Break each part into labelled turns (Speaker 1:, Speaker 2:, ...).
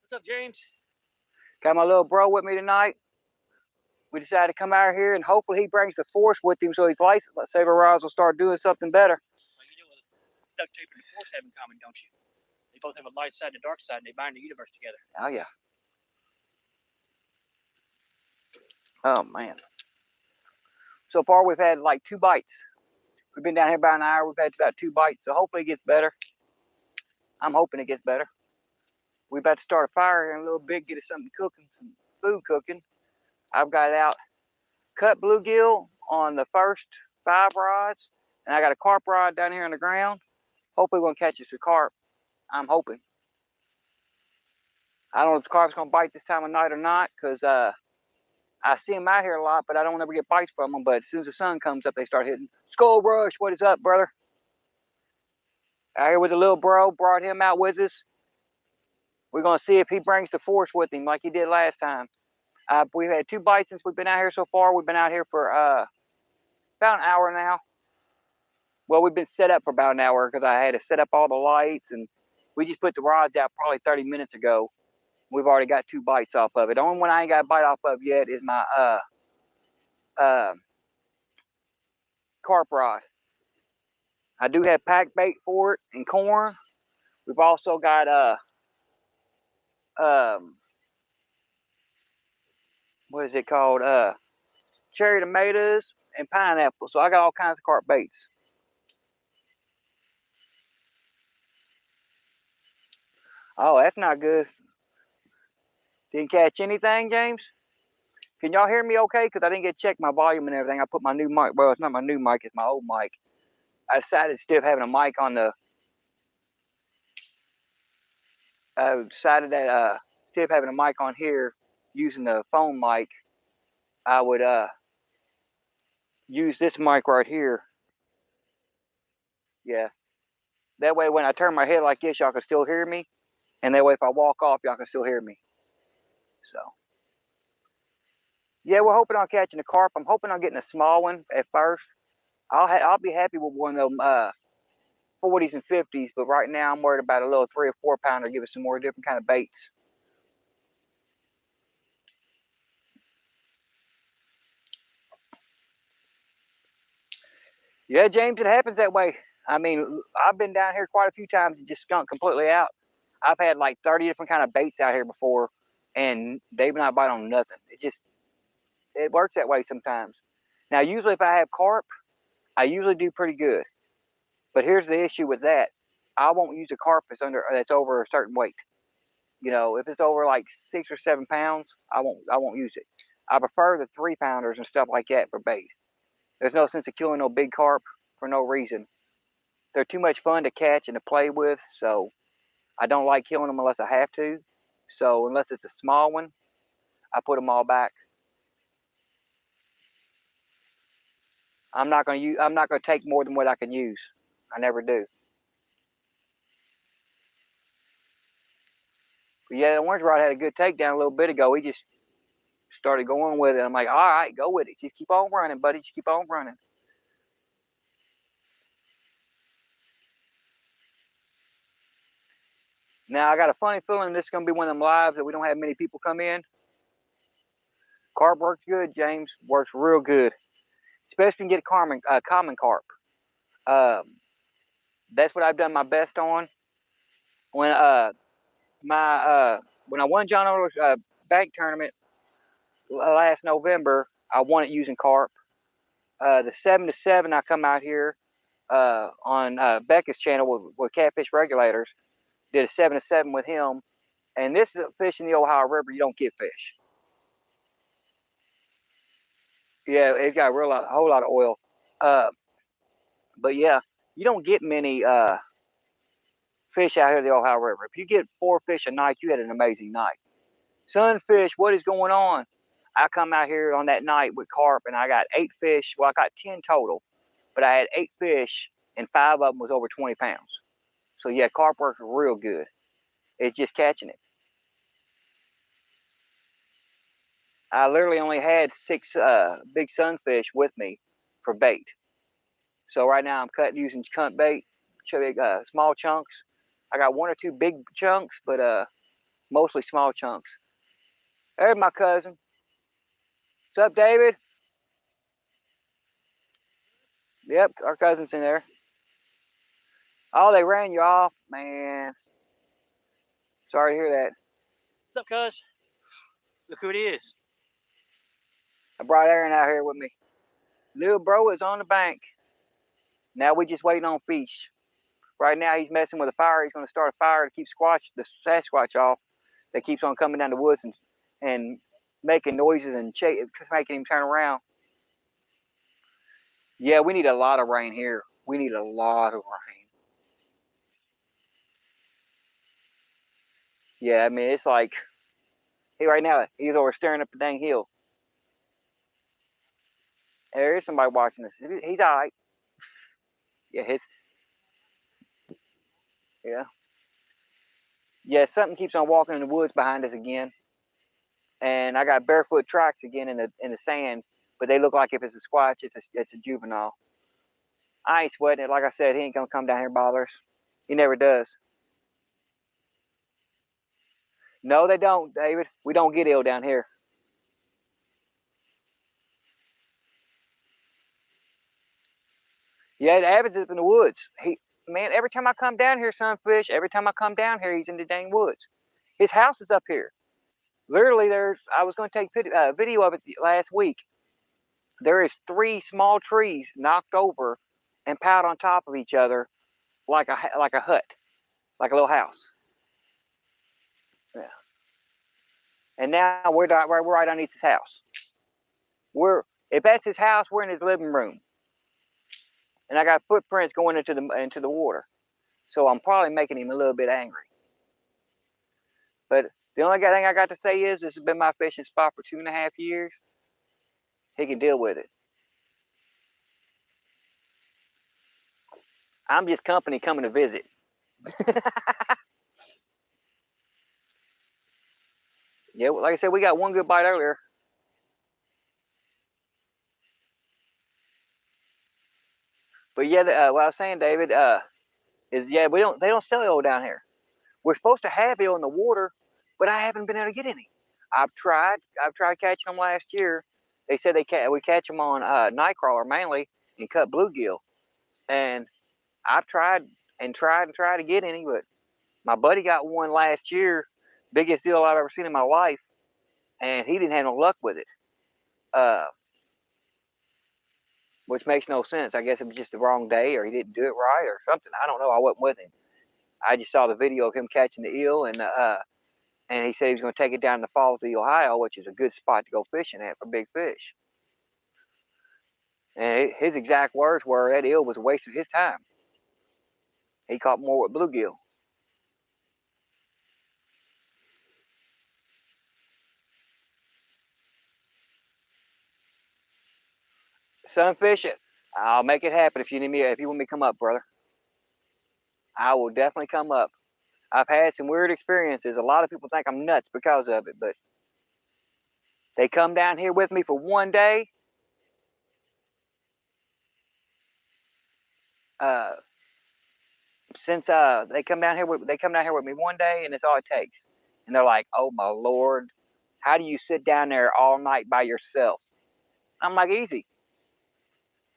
Speaker 1: What's up, James?
Speaker 2: Got my little bro with me tonight. We decided to come out here and hopefully he brings the force with him so his lightsaber rods will start doing something better.
Speaker 1: Well, you know what duct tape and the force have in common, don't you? They both have a light side and a dark side, and they bind the universe together.
Speaker 2: Oh, yeah. Oh, man. So far, we've had like 2 bites. We've been down here about an hour. We've had about 2 bites, so hopefully it gets better. I'm hoping it gets better. We're about to start a fire here in a little bit, get us something cooking, some food cooking. I've got out cut bluegill on the first 5 rods, and I got a carp rod down here on the ground. Hopefully we're going to catch us a carp. I'm hoping. I don't know if the carp's going to bite this time of night or not, because I see them out here a lot, but I don't ever get bites from them. But as soon as the sun comes up, they start hitting. Skull Rush, what is up, brother? Out here with a little bro, brought him out with us. We're going to see if he brings the force with him like he did last time. We've had 2 bites since we've been out here so far. We've been out here for about an hour now. Well, we've been set up for about an hour because I had to set up all the lights, and we just put the rods out probably 30 minutes ago. We've already got 2 bites off of it. The only one I ain't got a bite off of yet is my carp rod. I do have pack bait for it and corn. We've also got what is it called? Cherry tomatoes and pineapple. So I got all kinds of carp baits. Oh, that's not good. Didn't catch anything, James? Can y'all hear me okay? Because I didn't get to check my volume and everything. I put my new mic. Well, it's not my new mic. It's my old mic. I decided instead of having a mic on the... I decided that instead of having a mic on here, using the phone mic, I would use this mic right here. Yeah. That way when I turn my head like this, y'all can still hear me. And that way if I walk off, y'all can still hear me. So... yeah, we're hoping on catching a carp. I'm hoping on getting a small one at first. I'll be happy with one of them 40s and 50s, but right now I'm worried about a little 3 or 4 pounder. Give us some more different kind of baits. Yeah, James, it happens that way. I mean, I've been down here quite a few times and just skunked completely out. I've had like 30 different kind of baits out here before, and they've not bite on nothing. It works that way sometimes. Now, usually if I have carp, I usually do pretty good. But here's the issue with that. I won't use a carp that's over a certain weight. You know, if it's over like 6 or 7 pounds, I won't use it. I prefer the 3 pounders and stuff like that for bait. There's no sense of killing no big carp for no reason. They're too much fun to catch and to play with, so I don't like killing them unless I have to. So unless it's a small one, I put them all back. I'm not gonna take more than what I can use. I never do. But yeah, the orange rod had a good takedown a little bit ago. He just started going with it. I'm like, all right, go with it. Just keep on running, buddy. Just keep on running. Now, I got a funny feeling this is going to be one of them lives that we don't have many people come in. Carp works good, James. Works real good. Especially when you get common carp. That's what I've done my best on. When when I won John Oler's bank tournament last November, I won it using carp. The 7-7, I come out here on Becca's channel with Catfish Regulators. Did a 7-7 with him. And this is a fish in the Ohio River. You don't get fish. Yeah, it's got a whole lot of oil. But yeah, you don't get many fish out here in the Ohio River. If you get 4 fish a night, you had an amazing night. Sunfish, what is going on? I come out here on that night with carp and I got 8 fish. Well, I got 10 total, but I had 8 fish and 5 of them was over 20 pounds. So yeah, carp works real good. It's just catching it. I literally only had 6 big sunfish with me for bait. So right now I'm cutting using cunt bait, small chunks. I got 1 or 2 big chunks, but Mostly small chunks. There's my cousin. What's up, David? Yep, our cousin's in there. Oh, they ran you off, man. Sorry to hear that.
Speaker 1: What's up, cuz? Look who it is.
Speaker 2: I brought Aaron out here with me. Little bro is on the bank. Now we just waiting on fish. Right now he's messing with a fire. He's going to start a fire to keep the Sasquatch off. That keeps on coming down the woods and making noises and making him turn around. Yeah, we need a lot of rain here. We need a lot of rain. Yeah, I mean, it's like, hey, right now, he's over staring up the dang hill. There is somebody watching this. He's all right. Yeah, yeah. Yeah, something keeps on walking in the woods behind us again. And I got barefoot tracks again in the sand, but they look like if it's a squatch, it's a juvenile. I ain't sweating it. Like I said, he ain't gonna come down here and bother us. He never does. No, they don't, David. We don't get ill down here. Yeah, the Evans is in the woods. Man, every time I come down here, Sunfish, every time I come down here, he's in the dang woods. His house is up here. Literally, I was going to take video of it last week. There is 3 small trees knocked over and piled on top of each other like a hut, like a little house. Yeah. And now we're right underneath his house. If that's his house, we're in his living room. And I got footprints going into the water. So I'm probably making him a little bit angry. But the only thing I got to say is this has been my fishing spot for 2.5 years. He can deal with it. I'm just company coming to visit. Yeah, like I said, we got one good bite earlier. But yeah, what I was saying, David, is yeah, they don't sell eel down here. We're supposed to have eel in the water, but I haven't been able to get any. I've tried catching them last year. They said we catch them on nightcrawler mainly and cut bluegill, and I've tried to get any, but my buddy got one last year, biggest deal I've ever seen in my life, and he didn't have no luck with it. Which makes no sense. I guess it was just the wrong day, or he didn't do it right, or something. I don't know. I wasn't with him. I just saw the video of him catching the eel, and he said he was going to take it down to the Falls of Ohio, which is a good spot to go fishing at for big fish. And his exact words were that eel was a waste of his time. He caught more with bluegill. Sunfish, I'll make it happen if you need me. If you want me to come up, brother, I will definitely come up. I've had some weird experiences. A lot of people think I'm nuts because of it, but they come down here with me for one day. Since they come down here with me one day, and it's all it takes. And they're like, "Oh my Lord, how do you sit down there all night by yourself?" I'm like, "Easy.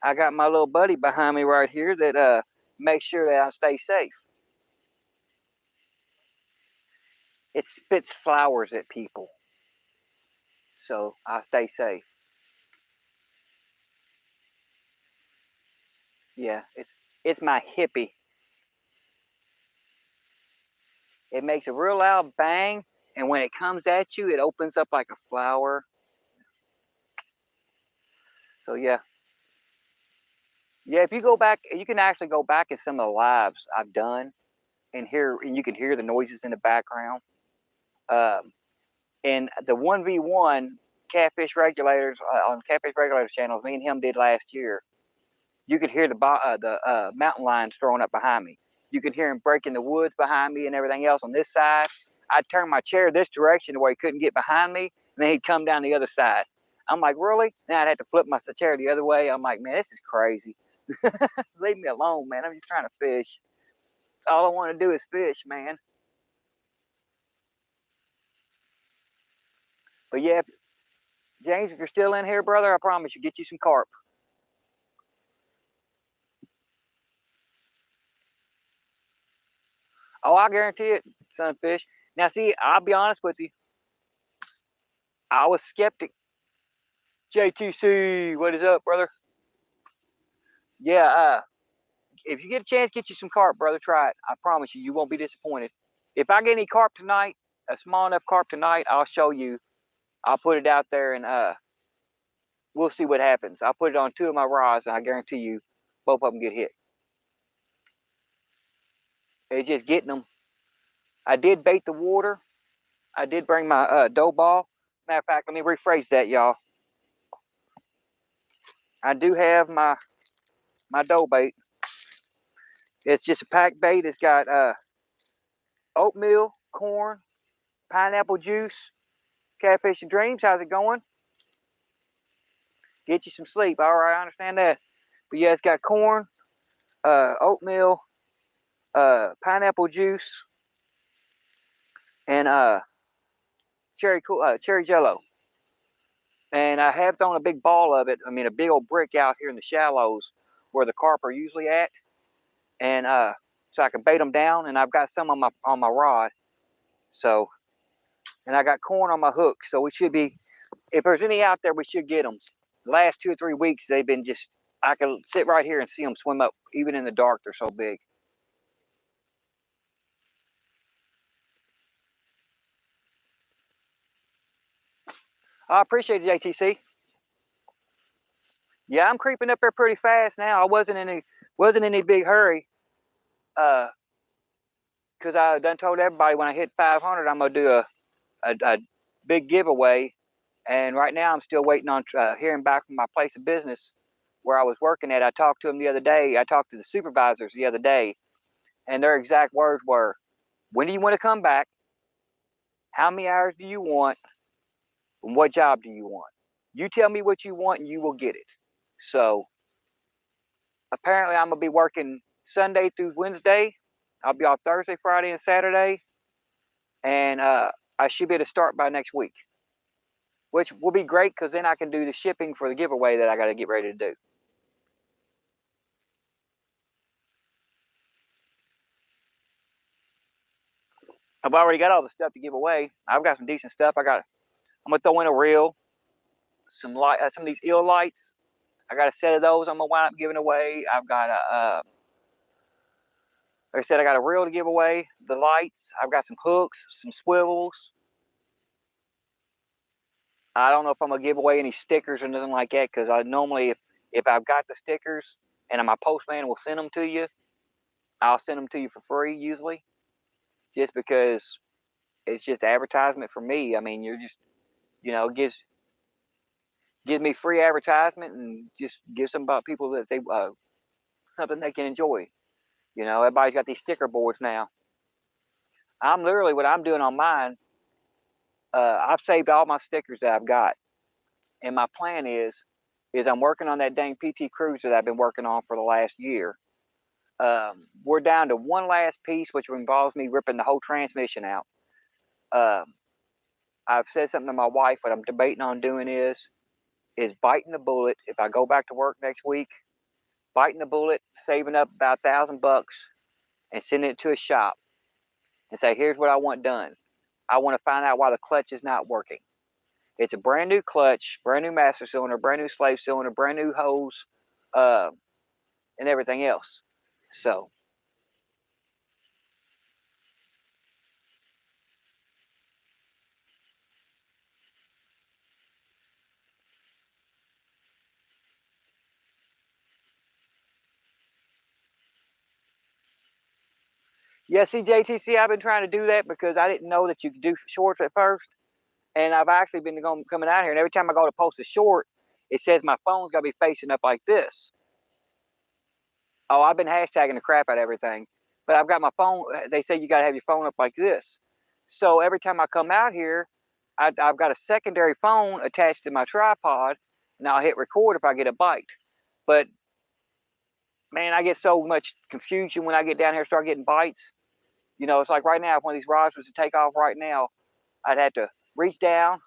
Speaker 2: I got my little buddy behind me right here that makes sure that I stay safe. It spits flowers at people, so I stay safe." Yeah, it's my hippie. It makes a real loud bang, and when it comes at you, it opens up like a flower. So yeah, yeah. If you go back, you can actually go back in some of the lives I've done, and you can hear the noises in the background. Um, and the 1v1 catfish regulators on catfish regulators channels, me and him did last year. You could hear the mountain lions throwing up behind me. You could hear him breaking the woods behind me and everything else on this side. I'd turn my chair this direction where he couldn't get behind me, and then he'd come down the other side. I'm like, really? Now I'd have to flip my chair the other way. I'm like, man, this is crazy. Leave me alone, man. I'm just trying to fish. All I want to do is fish, man. But yeah, James, if you're still in here, brother, I promise you, get you some carp. Oh, I guarantee it, sunfish. Now, see, I'll be honest with you. I was skeptic. JTC, what is up, brother? Yeah, if you get a chance, get you some carp, brother. Try it. I promise you, you won't be disappointed. If I get any carp tonight, a small enough carp tonight, I'll show you. I'll put it out there and we'll see what happens. I'll put it on 2 of my rods and I guarantee you both of them get hit. It's just getting them. I did bait the water. I did bring my dough ball. Matter of fact, let me rephrase that, y'all. I do have my dough bait. It's just a pack bait. It's got oatmeal, corn, pineapple juice, catfish and dreams. How's it going? Get you some sleep. All right, I understand that. But yeah, it's got corn, oatmeal, pineapple juice, and cherry jello. And I have thrown a big ball of it. I mean, a big old brick out here in the shallows where the carp are usually at, and so I can bait them down. And I've got some on my rod. So, and I got corn on my hook. So we should be, if there's any out there, we should get them. The last 2 or 3 weeks, they've been just, I can sit right here and see them swim up, even in the dark. They're so big. I appreciate it, JTC. Yeah, I'm creeping up there pretty fast now. I wasn't in any big hurry, because I done told everybody when I hit 500, I'm gonna do a big giveaway. And right now, I'm still waiting on hearing back from my place of business where I was working at. I talked to them the other day. I talked to the supervisors the other day, and their exact words were, "When do you want to come back? How many hours do you want? And what job do you want? You tell me what you want, and you will get it." So apparently, I'm gonna be working Sunday through Wednesday. I'll be off Thursday, Friday, and Saturday, and I should be able to start by next week, which will be great because then I can do the shipping for the giveaway that I got to get ready to do. I've already got all the stuff to give away. I've got some decent stuff. I'm gonna throw in a reel, some of these eel lights. I got a set of those. I'm gonna wind up giving away. I've got like I said, I got a reel to give away. The lights. I've got some hooks, some swivels. I don't know if I'm gonna give away any stickers or nothing like that because I normally, if I've got the stickers and my postman will send them to you, I'll send them to you for free usually, just because it's just advertisement for me. I mean, you're just, it gives me free advertisement and just gives some people that they something they can enjoy. Everybody's got these sticker boards now. I'm literally what I'm doing on mine. I've saved all my stickers that I've got, and my plan is I'm working on that dang PT Cruiser that I've been working on for the last year. We're down to one last piece, which involves me ripping the whole transmission out. I've said something to my wife. What I'm debating on doing is biting the bullet. If I go back to work next week, biting the bullet, saving up about $1,000, and sending it to a shop and say, "Here's what I want done. I want to find out why the clutch is not working. It's a brand new clutch, brand new master cylinder, brand new slave cylinder, brand new hose, and everything else." So, yeah, see, JTC, I've been trying to do that because I didn't know that you could do shorts at first. And I've actually been coming out here, and every time I go to post a short, it says my phone's got to be facing up like this. Oh, I've been hashtagging the crap out of everything. But I've got my phone, they say you got to have your phone up like this. So every time I come out here, I've got a secondary phone attached to my tripod, and I'll hit record if I get a bite. But man, I get so much confusion when I get down here and start getting bites. It's like right now, if one of these rods was to take off right now, I'd have to reach down,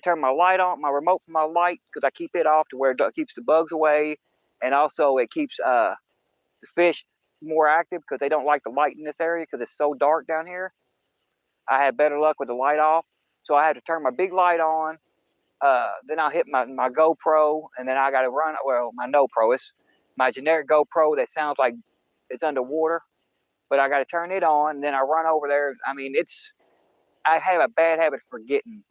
Speaker 2: turn my light on, my remote for my light, because I keep it off to where it keeps the bugs away, and also it keeps the fish more active because they don't like the light in this area because it's so dark down here. I had better luck with the light off, so I had to turn my big light on. Then I'll hit my GoPro, and then I got to run, well, my No Pro, it's my generic GoPro that sounds like it's underwater, but I got to turn it on, and then I run over there. I mean, I have a bad habit of forgetting.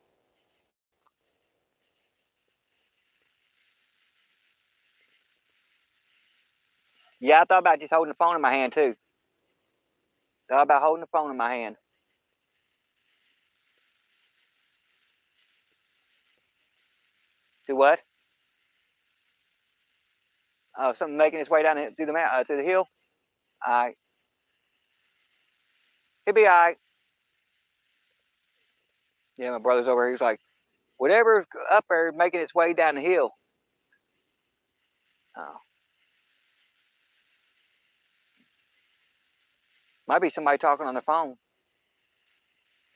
Speaker 2: Yeah, I thought about just holding the phone in my hand too. Thought about holding the phone in my hand. To what? Oh, something making its way down through the mountain, to the hill. All right, he'll be all right. Yeah, my brother's over here. He's like, whatever's up there making its way down the hill. Oh, might be somebody talking on the phone.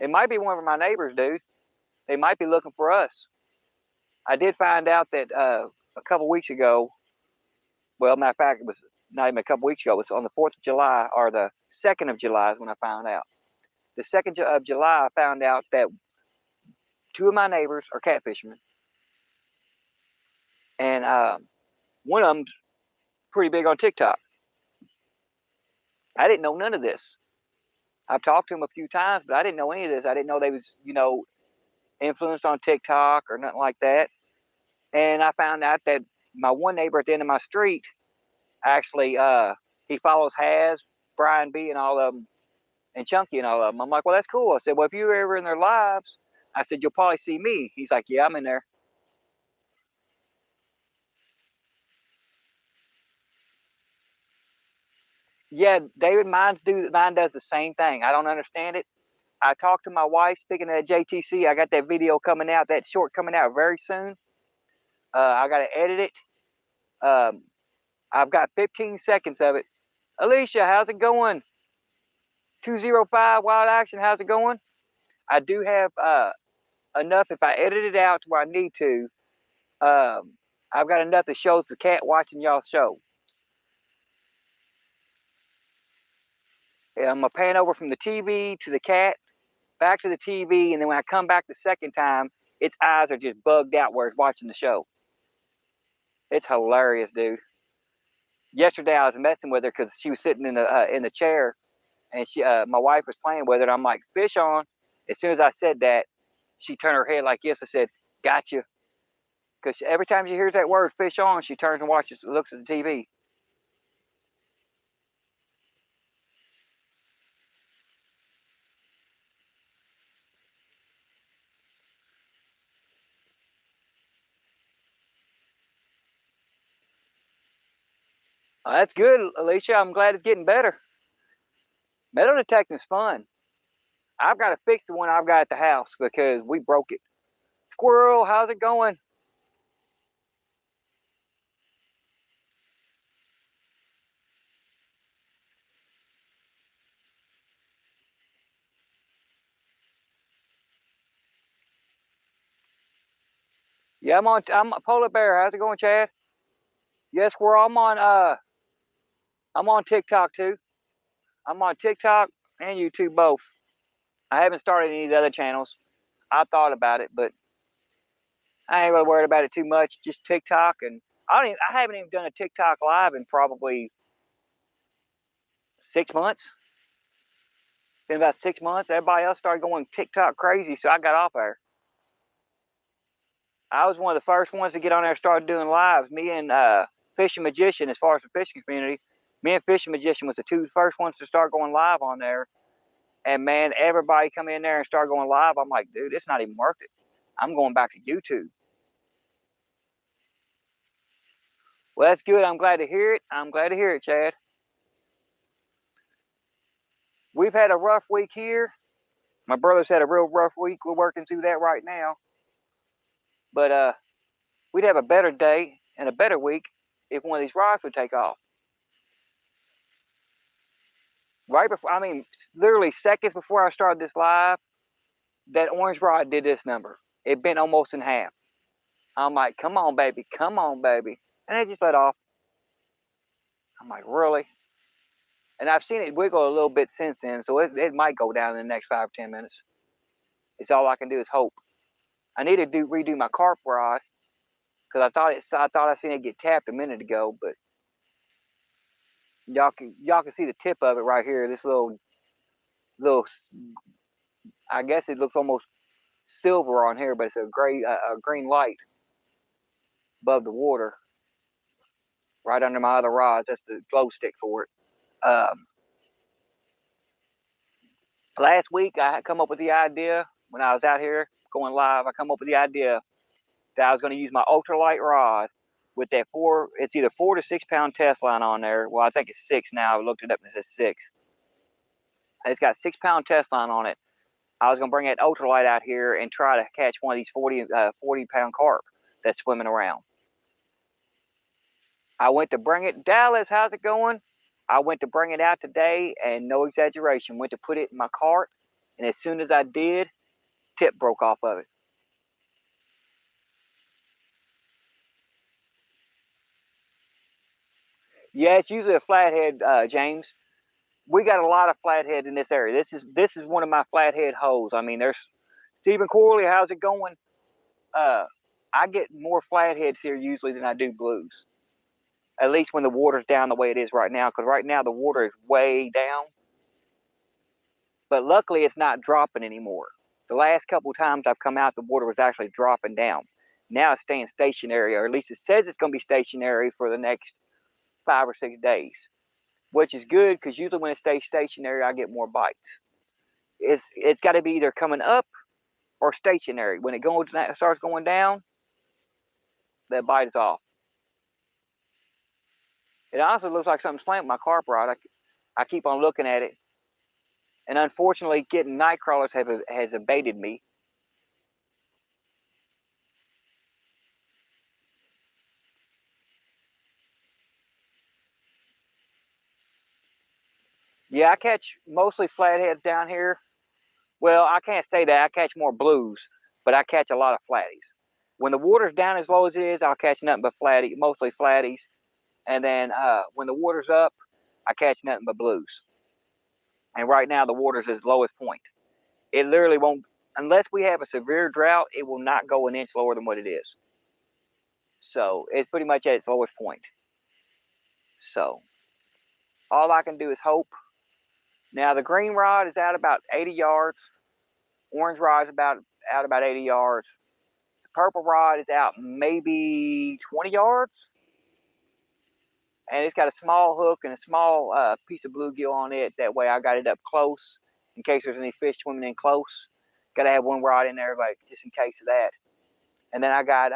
Speaker 2: It might be one of my neighbors, dude. They might be looking for us. I did find out that a couple weeks ago. Well, matter of fact, it was not even a couple weeks ago. It was on the 4th of July, or the 2nd of July is when I found out. The 2nd of July, I found out that two of my neighbors are catfishermen, and one of them's pretty big on TikTok. I didn't know none of this. I've talked to him a few times, but I didn't know any of this. I didn't know they was, influenced on TikTok or nothing like that. And I found out that my one neighbor at the end of my street, actually, he follows Has, Brian B, and all of them, and Chunky and all of them. I'm like, well, that's cool. I said, well, if you're ever in their lives, I said, you'll probably see me. He's like, yeah, I'm in there. Yeah, David, mine does the same thing. I don't understand it. I talked to my wife, speaking of JTC, I got that video coming out, that short coming out very soon. I got to edit it. Um, I've got 15 seconds of it. Alicia, how's it going? 205 Wild Action, how's it going? I do have enough, if I edit it out to where I need to, I've got enough that shows the cat watching y'all's show. I'm going to pan over from the TV to the cat, back to the TV, and then when I come back the second time, its eyes are just bugged out where it's watching the show. It's hilarious, dude. Yesterday I was messing with her because she was sitting in the chair, and my wife was playing with it. I'm like, fish on. As soon as I said that, she turned her head like this. I said, gotcha. Because every time she hears that word fish on, she turns and looks at the TV. That's good, Alicia. I'm glad it's getting better. Metal detecting's fun. I've got to fix the one I've got at the house because we broke it. Squirrel, how's it going? Yeah, I'm a polar bear. How's it going, Chad? Yes, squirrel. I'm on TikTok too. I'm on TikTok and YouTube both. I haven't started any of the other channels. I thought about it, but I ain't really worried about it too much. Just TikTok, and I haven't even done a TikTok live in probably 6 months. Been about 6 months. Everybody else started going TikTok crazy, so I got off there. I was one of the first ones to get on there and start doing lives. Me and Fishing Magician, as far as the fishing community, me and Fishing Magician was the two first ones to start going live on there. And man, everybody come in there and start going live. I'm like, dude, it's not even worth it. I'm going back to YouTube. Well, that's good. I'm glad to hear it. I'm glad to hear it, Chad. We've had a rough week here. My brother's had a real rough week. We're working through that right now. But we'd have a better day and a better week if one of these rocks would take off. Right before, I mean, literally seconds before I started this live, that orange rod did this number. It bent almost in half. I'm like, come on, baby, come on, baby. And it just let off. I'm like, really? And I've seen it wiggle a little bit since then, so it might go down in the next 5 or 10 minutes. It's all I can do is hope. I need to redo my carp rod because I thought I seen it get tapped a minute ago, but y'all can see the tip of it right here. This little, I guess it looks almost silver on here, but it's a green light above the water, right under my other rods. That's the glow stick for it. Last week I had come up with the idea when I was out here going live. I come up with the idea that I was going to use my ultralight rod with that it's either 4 to 6 pound test line on there. Well, I think it's 6 now. I looked it up and it says 6. It's got a 6 pound test line on it. I was going to bring that ultralight out here and try to catch one of these 40 pound carp that's swimming around. I went to bring it. Dallas, how's it going? I went to bring it out today, and no exaggeration, went to put it in my cart, and as soon as I did, tip broke off of it. Yeah, it's usually a flathead, James. We got a lot of flathead in this area. This is one of my flathead holes. I mean, there's Stephen Corley. How's it going? I get more flatheads here usually than I do blues. At least when the water's down the way it is right now, because right now the water is way down. But luckily, it's not dropping anymore. The last couple of times I've come out, the water was actually dropping down. Now it's staying stationary, or at least it says it's going to be stationary for the next 5 or 6 days, which is good because usually when it stays stationary, I get more bites. It's got to be either coming up or stationary. When it starts going down, that bite is off. It honestly looks like something's playing with my carp rod. I keep on looking at it, and unfortunately, getting night crawlers has abated me. Yeah, I catch mostly flatheads down here. Well, I can't say that. I catch more blues, but I catch a lot of flatties. When the water's down as low as it is, I'll catch nothing but mostly flatties. And then when the water's up, I catch nothing but blues. And right now the water's its lowest point. It literally won't, unless we have a severe drought, it will not go an inch lower than what it is. So it's pretty much at its lowest point. So all I can do is hope. Now the green rod is out about 80 yards. Orange rod is out about 80 yards. The purple rod is out maybe 20 yards. And it's got a small hook and a small piece of bluegill on it. That way I got it up close in case there's any fish swimming in close. Got to have one rod in there, like just in case of that. And then I got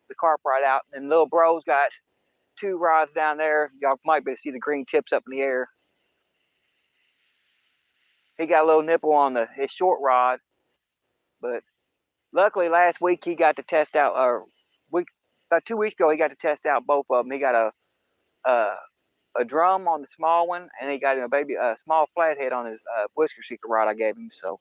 Speaker 2: the carp rod out. And little bro's got 2 rods down there. Y'all might be able to see the green tips up in the air. He got a little nipple on his short rod, but luckily last week he got to test out, about 2 weeks ago he got to test out both of them. He got a drum on the small one, and he got a small flathead on his whisker seeker rod I gave him. So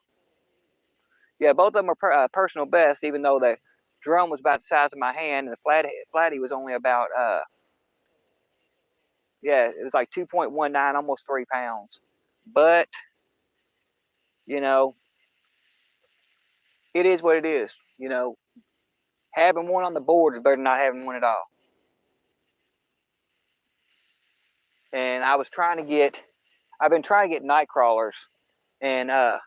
Speaker 2: yeah, both of them are personal best, even though the drum was about the size of my hand, and the flatty was only about yeah, it was like 2.19, almost 3 pounds. But you know, it is what it is. You know, having one on the board is better than not having one at all. And I've been trying to get night crawlers, and I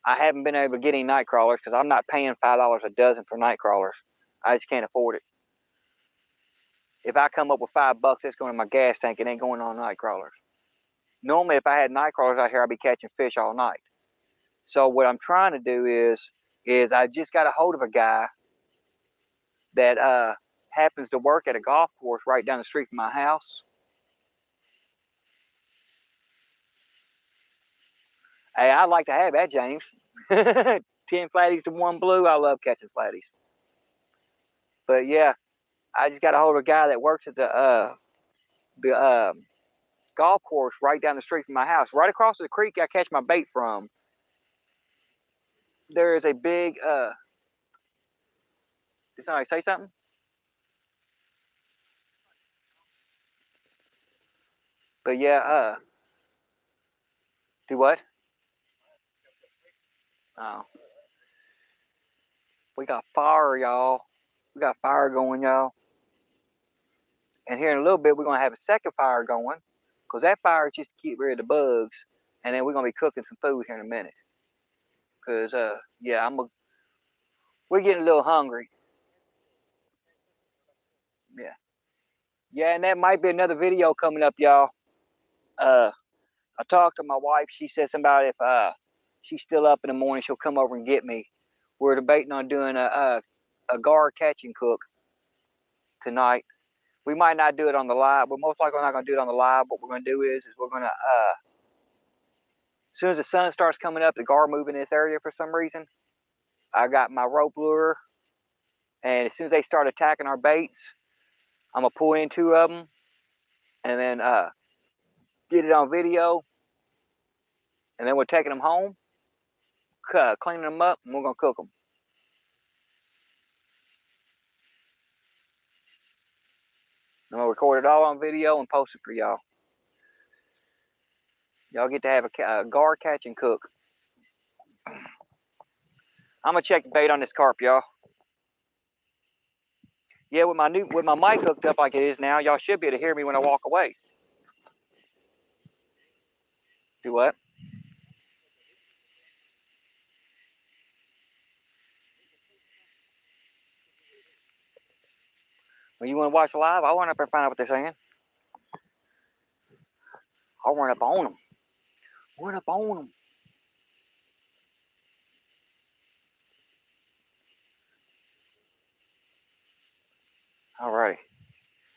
Speaker 2: haven't been able to get any night crawlers because I'm not paying $5 a dozen for night crawlers. I just can't afford it. If I come up with $5, that's going in my gas tank. It ain't going on night crawlers. Normally, if I had night crawlers out here, I'd be catching fish all night. So what I'm trying to do is I just got a hold of a guy that happens to work at a golf course right down the street from my house. Hey, I'd like to have that, James. 10 flatties to 1 blue. I love catching flatties. But yeah, I just got a hold of a guy that works at the golf course right down the street from my house. Right across the creek I catch my bait from, there is a big Did somebody say something? But yeah, do what? Oh, we got fire, y'all. We got fire going, y'all. And here in a little bit, we're gonna have a second fire going, cause that fire is just to keep rid of the bugs. And then we're gonna be cooking some food here in a minute. Cause yeah, we're getting a little hungry. Yeah, yeah, and that might be another video coming up, y'all. I talked to my wife. She said something about if she's still up in the morning, she'll come over and get me. We're debating on doing a gar catch and cook tonight. We might not do it on the live. We're most likely not going to do it on the live. What we're going to do is we're going to as soon as the sun starts coming up, the gar move in this area for some reason. I got my rope lure, and as soon as they start attacking our baits, I'm gonna pull in two of them, and then get it on video, and then we're taking them home, cleaning them up, and we're gonna cook them. I'm gonna record it all on video and post it for y'all. Y'all get to have a gar catch and cook. I'm gonna check the bait on this carp, y'all. Yeah, with my mic hooked up like it is now, y'all should be able to hear me when I walk away. Do what? When you want to watch live, I'll run up there and find out what they're saying. I'll run up on them. Run up on them. Alrighty.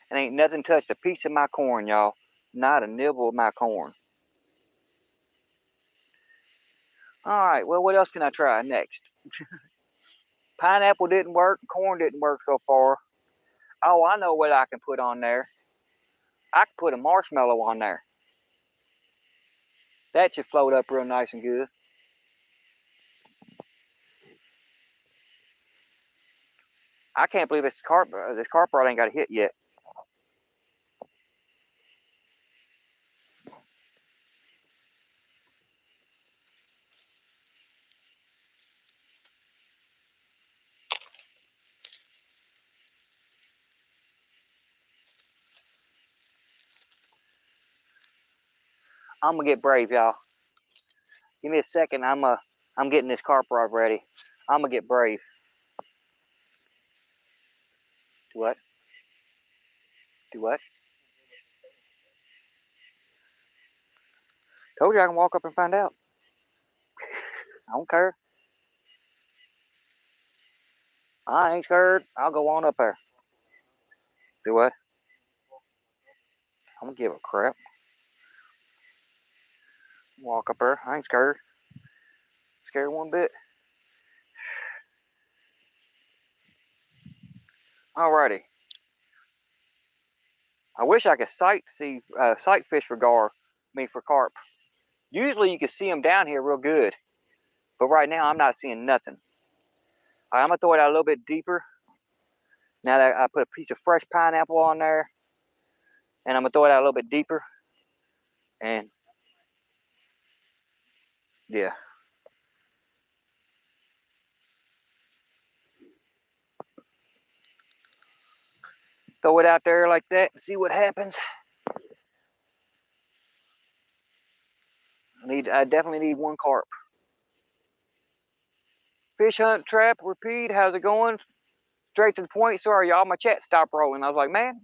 Speaker 2: And ain't nothing touched a piece of my corn, y'all. Not a nibble of my corn. Alright, well, what else can I try next? Pineapple didn't work. Corn didn't work so far. Oh, I know what I can put on there. I can put a marshmallow on there. That should float up real nice and good. I can't believe this carp rod ain't got a hit yet. I'm gonna get brave, y'all. Give me a second. I'm getting this carp rod ready. I'm gonna get brave. Do what? Do what? Told you I can walk up and find out. I don't care. I ain't scared. I'll go on up there. Do what? I'm gonna give a crap. Walk up there. I ain't scared. Scared one bit. Alrighty. I wish I could sight fish for for carp. Usually you can see them down here real good, but right now I'm not seeing nothing. Right, I'm gonna throw it out a little bit deeper. Now that I put a piece of fresh pineapple on there, and I'm gonna throw it out a little bit deeper. And yeah, throw it out there like that and see what happens. I definitely need one carp. Fish hunt, trap, repeat. How's it going? Straight to the point. Sorry, y'all. My chat stopped rolling. I was like, man,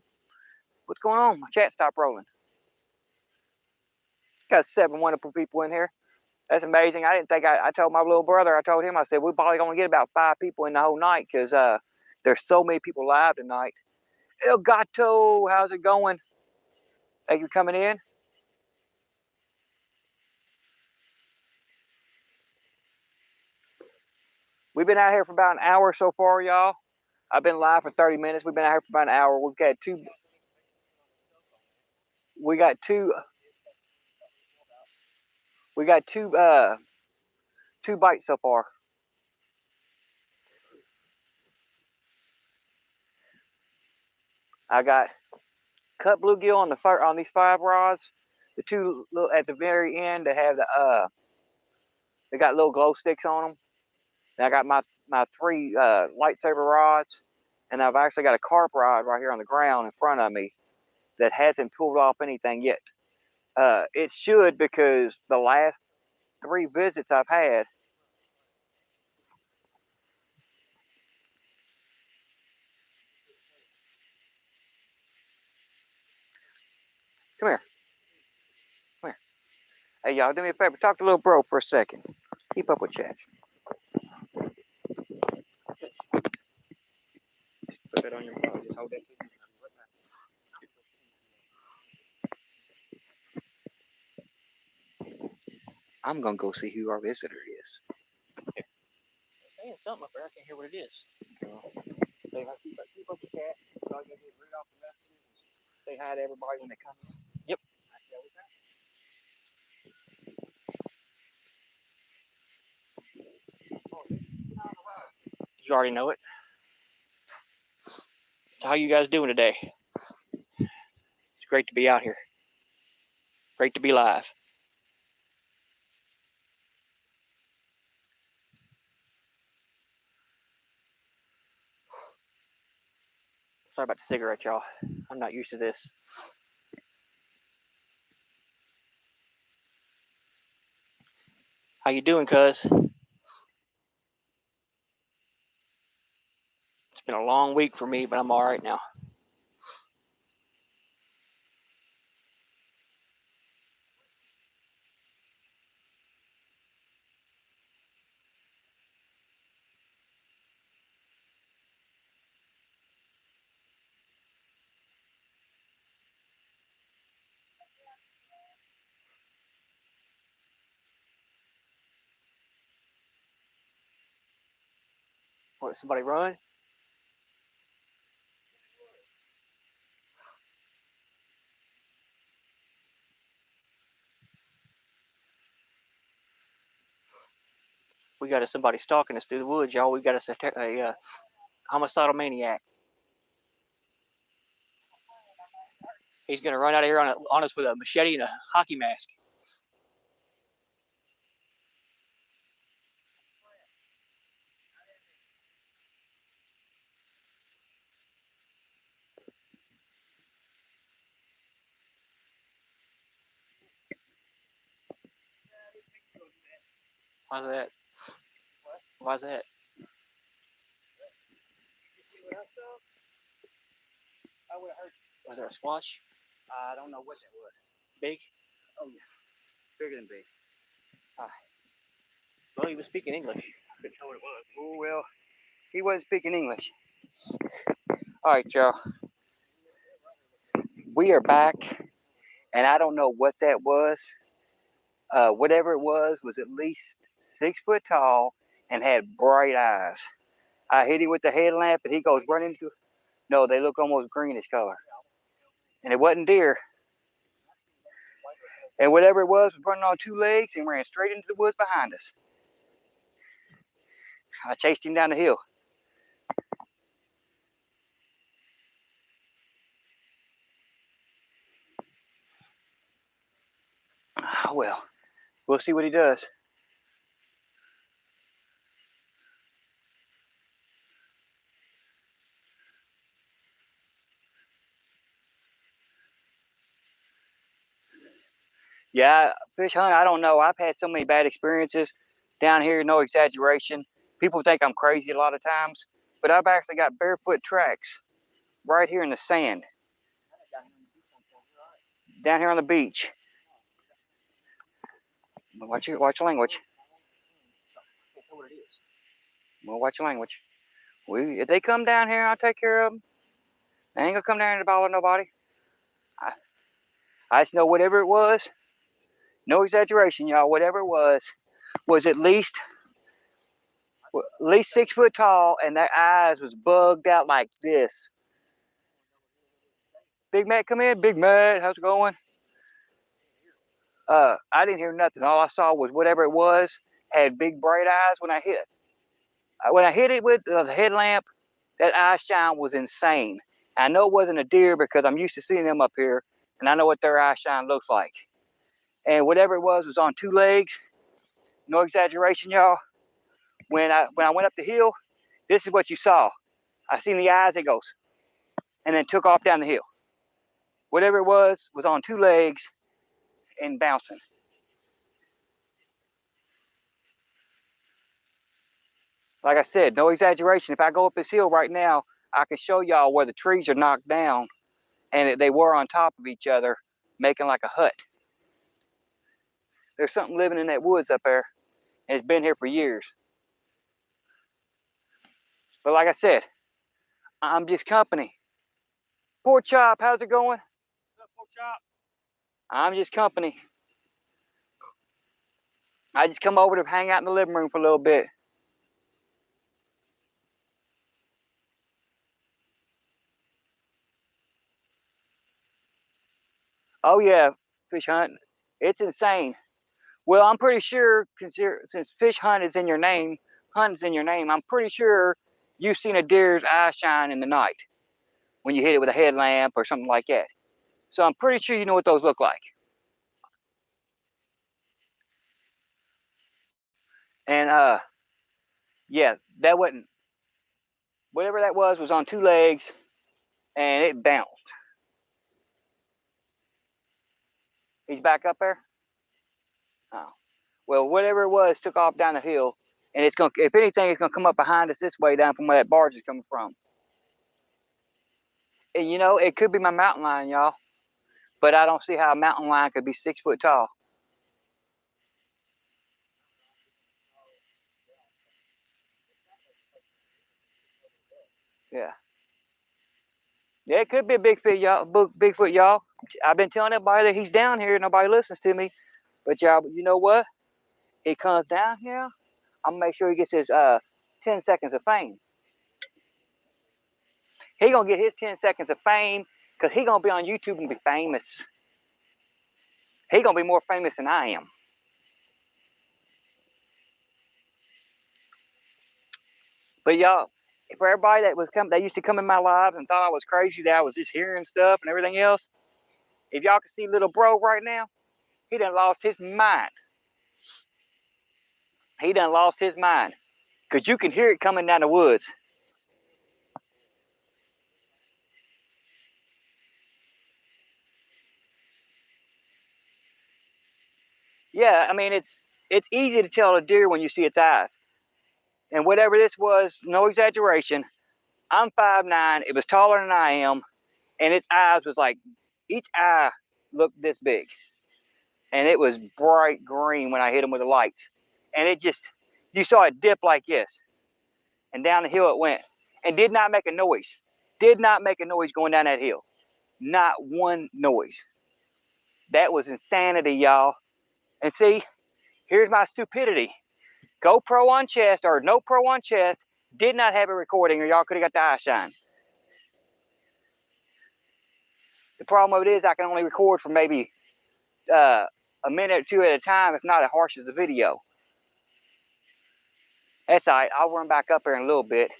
Speaker 2: what's going on? My chat stopped rolling. Got 7 wonderful people in here. That's amazing. I didn't think I told my little brother. I told him. I said we're probably gonna get about 5 people in the whole night because there's so many people live tonight. El Gato, how's it going? Thank you for coming in. We've been out here for about an hour so far, y'all. I've been live for 30 minutes. We've been out here for about an hour. We've got two. We got two. We got two bites so far. I got cut bluegill on on these 5 rods. The 2 little at the very end, they have they got little glow sticks on them. And I got my 3 lightsaber rods, and I've actually got a carp rod right here on the ground in front of me that hasn't pulled off anything yet. It should, because the last 3 visits I've had, come here, come here. Hey, y'all, do me a favor. Talk to little bro for a second. Keep up with chat. Put that on your ball. Just hold that. I'm gonna go see who our visitor is.
Speaker 1: They're saying something up there. I can't hear what it is.
Speaker 2: Say hi, keep up with chat. So I can read off the messages. Say hi to everybody when they come in.
Speaker 1: Yep. You already know it. So how you guys doing today? It's great to be out here. Great to be live. Sorry about the cigarette, y'all. I'm not used to this. How you doing, cuz? It's been a long week for me, but I'm all right now. What, somebody run? We got somebody stalking us through the woods, y'all. We got a homicidal maniac. He's gonna run out of here on us with a machete and a hockey mask. Why's that? Why's that? Was there a squash?
Speaker 2: I don't know what that was.
Speaker 1: Big?
Speaker 2: Oh yeah, bigger than big.
Speaker 1: Well, he was speaking English.
Speaker 2: I couldn't tell what it was. Oh well, he wasn't speaking English. All right, y'all. We are back, and I don't know what that was. Whatever it was at least 6 foot tall and had bright eyes. I hit him with the headlamp, and he goes running to. No, they look almost greenish color, and it wasn't deer. And whatever it was running on 2 legs and ran straight into the woods behind us. I chased him down the hill. Well, we'll see what he does. Yeah, fish hunt, I don't know. I've had so many bad experiences down here, no exaggeration. People think I'm crazy a lot of times, but I've actually got barefoot tracks right here in the sand. Down here on the beach. Watch your language. Well, watch your language. If they come down here, I'll take care of them. They ain't gonna come down here to bother nobody. I just know whatever it was, no exaggeration, y'all. Whatever it was at least 6 foot tall, and their eyes was bugged out like this. Big Matt, come in. Big Matt, how's it going? I didn't hear nothing. All I saw was whatever it was had big bright eyes when I hit it. When I hit it with the headlamp, that eye shine was insane. I know it wasn't a deer because I'm used to seeing them up here, and I know what their eye shine looks like. And whatever it was on 2 legs. No exaggeration, y'all. When I went up the hill, this is what you saw. I seen the eyes, it goes, and then took off down the hill. Whatever it was on 2 legs and bouncing. Like I said, no exaggeration. If I go up this hill right now, I can show y'all where the trees are knocked down and they were on top of each other, making like a hut. There's something living in that woods up there, and it's been here for years. But like I said, I'm just company. Pork chop, how's it going?
Speaker 1: What's up, pork chop?
Speaker 2: I'm just company. I just come over to hang out in the living room for a little bit. Oh yeah, fish hunting. It's insane. Well, I'm pretty sure, since fish hunt is in your name, hunting's in your name, I'm pretty sure you've seen a deer's eye shine in the night when you hit it with a headlamp or something like that. So I'm pretty sure you know what those look like. And yeah, that wasn't, whatever that was on 2 legs and it bounced. He's back up there? Oh. Well, whatever it was took off down the hill, and it's gonna, if anything, it's gonna come up behind us this way down from where that barge is coming from. And you know, it could be my mountain lion, y'all, but I don't see how a mountain lion could be 6 foot tall. Yeah. Yeah, it could be a Bigfoot, y'all. Bigfoot, y'all. I've been telling everybody that he's down here. Nobody listens to me. But y'all, you know what? He comes down here. I'm gonna make sure he gets his 10 seconds of fame. He gonna get his 10 seconds of fame because he gonna be on YouTube and be famous. He gonna be more famous than I am. But y'all, for everybody that used to come in my lives and thought I was crazy, that I was just hearing stuff and everything else, if y'all can see little bro right now, he done lost his mind. He done lost his mind. Because you can hear it coming down the woods. Yeah, I mean, it's easy to tell a deer when you see its eyes. And whatever this was, no exaggeration, I'm 5'9", it was taller than I am, and its eyes was like, each eye looked this big. And it was bright green when I hit him with the lights. And it just, you saw it dip like this. And down the hill it went. And did not make a noise. Did not make a noise going down that hill. Not one noise. That was insanity, y'all. And see, here's my stupidity. GoPro on chest or no pro on chest, did not have a recording or y'all could have got the eye shine. The problem of it is I can only record for maybe a minute or two at a time, if not as harsh as the video. That's all right. I'll run back up there in a little bit.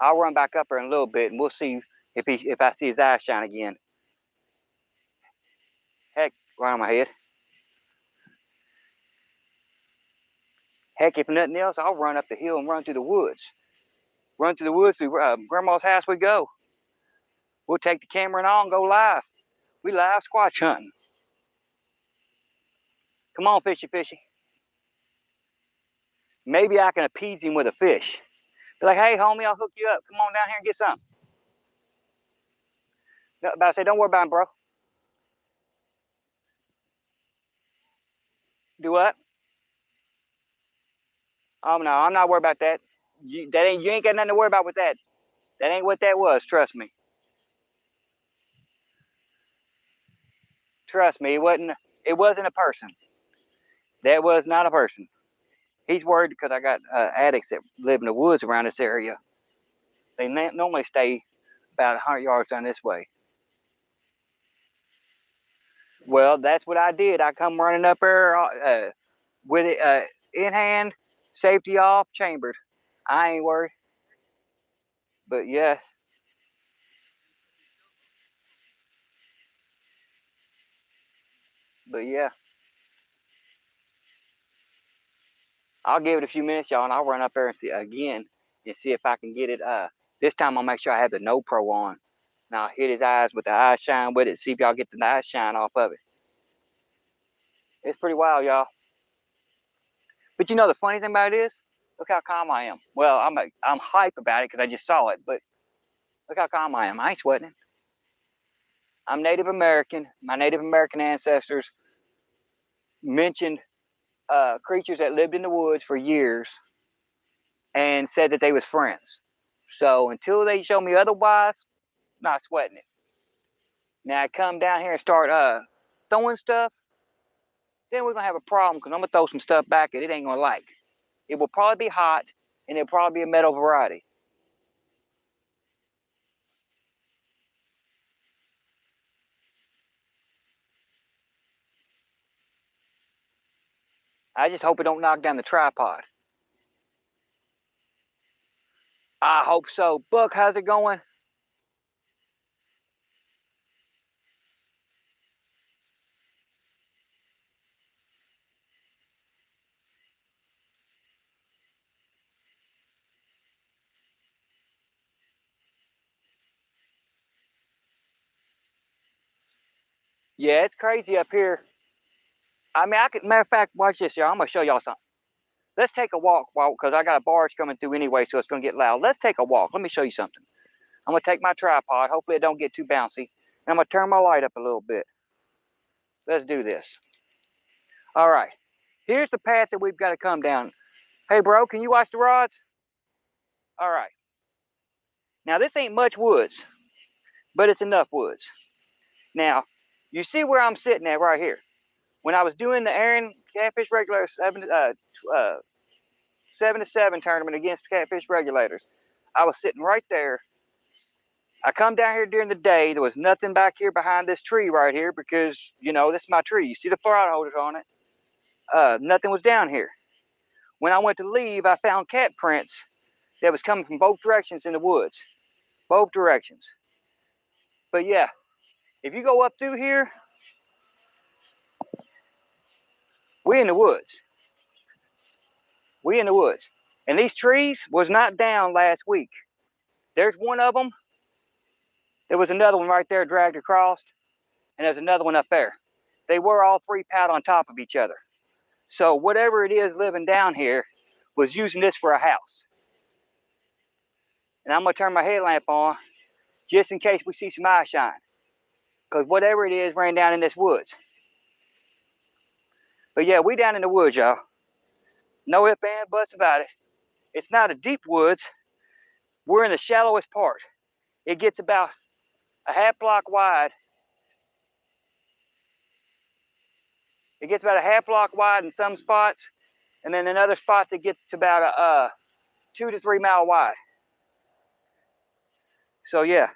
Speaker 2: I'll run back up there in a little bit and we'll see if I see his eye shine again. Heck, right on my head. Heck, if nothing else, I'll run up the hill and run through the woods. Run through the woods to Grandma's house we go. We'll take the camera and all and go live. We live squatch hunting. Come on, fishy, fishy. Maybe I can appease him with a fish. Be like, hey, homie, I'll hook you up. Come on down here and get something. No, but I say, don't worry about him, bro. Do what? Oh, no, I'm not worried about that. You ain't got nothing to worry about with that. That ain't what that was, trust me. Trust me, it wasn't a person. That was not a person. He's worried because I got addicts that live in the woods around this area. They normally stay about 100 yards down this way. Well, that's what I did. I come running up there with it in hand, safety off, chambered. I ain't worried. But yeah. But yeah. I'll give it a few minutes, y'all, and I'll run up there and see again and see if I can get it. This time I'll make sure I have the No Pro on. And I'll hit his eyes with the eye shine with it. See if y'all get the eye shine off of it. It's pretty wild, y'all. But you know the funny thing about it is, look how calm I am. Well, I'm hype about it because I just saw it, but look how calm I am. I ain't sweating. I'm Native American. My Native American ancestors mentioned creatures that lived in the woods for years and said that they was friends. So until they show me otherwise, not sweating it. Now I come down here and start throwing stuff, then we're gonna have a problem because I'm gonna throw some stuff back that it ain't gonna like. It will probably be hot and it'll probably be a metal variety. I just hope it don't knock down the tripod. I hope so. Buck, how's it going? Yeah, it's crazy up here. I mean, matter of fact, watch this, y'all. I'm gonna show y'all something. Let's take a walk, because I got a barge coming through anyway, so it's gonna get loud. Let's take a walk. Let me show you something. I'm gonna take my tripod. Hopefully it don't get too bouncy. And I'm gonna turn my light up a little bit. Let's do this. All right. Here's the path that we've got to come down. Hey, bro, can you watch the rods? All right. Now, this ain't much woods, but it's enough woods. Now, you see where I'm sitting at right here. When I was doing the Aaron Catfish Regulator 7-to-7 tournament against Catfish Regulators, I was sitting right there. I come down here during the day. There was nothing back here behind this tree right here because, you know, this is my tree. You see the throttle holders on it? Nothing was down here. When I went to leave, I found cat prints that was coming from both directions in the woods. Both directions. But yeah, if you go up through here, we in the woods. We in the woods. And these trees was not down last week. There's one of them. There was another one right there dragged across. And there's another one up there. They were all three piled on top of each other. So whatever it is living down here was using this for a house. And I'm going to turn my headlamp on just in case we see some eye shine. Because whatever it is ran down in this woods. But yeah, we down in the woods, y'all. No ifs, ands, buts about it. It's not a deep woods. We're in the shallowest part. It gets about a half block wide. It gets about a half block wide in some spots. And then in other spots, it gets to about a 2 to 3 mile wide. So yeah.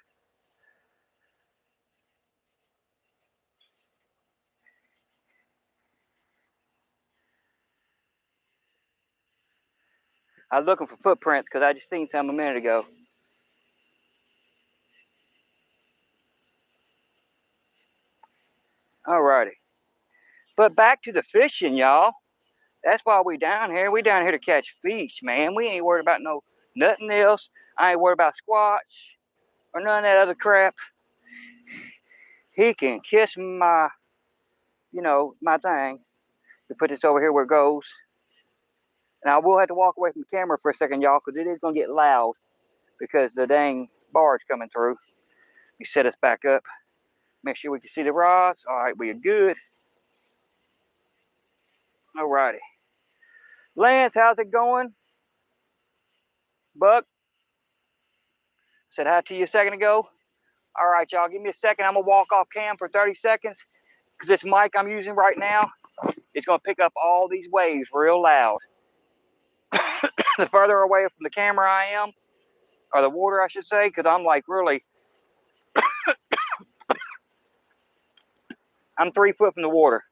Speaker 2: I was looking for footprints because I just seen some a minute ago. Alrighty. But back to the fishing, y'all. That's why we down here. We down here to catch fish, man. We ain't worried about nothing else. I ain't worried about squatch or none of that other crap. He can kiss my, my thing. We put this over here where it goes. And I will have to walk away from the camera for a second, y'all, because it is going to get loud because the dang barge coming through. We set us back up. Make sure we can see the rods. All right, we are good. All righty. Lance, how's it going? Buck, said hi to you a second ago. All right, y'all, give me a second. I'm going to walk off cam for 30 seconds because this mic I'm using right now, it's going to pick up all these waves real loud. The further away from the camera I am, or the water, I should say, because I'm like really, I'm 3 foot from the water.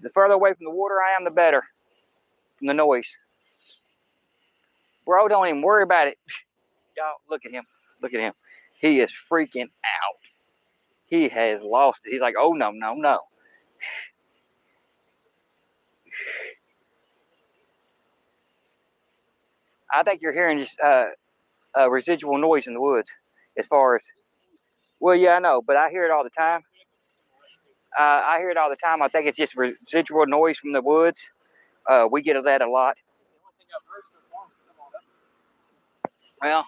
Speaker 2: The further away from the water I am, the better from the noise. Bro, don't even worry about it. Y'all, look at him. Look at him. He is freaking out. He has lost it. He's like, oh, no, no, no. I think you're hearing just residual noise in the woods as far as, well, yeah, I know, but I hear it all the time. I hear it all the time. I think it's just residual noise from the woods. We get that a lot. Well,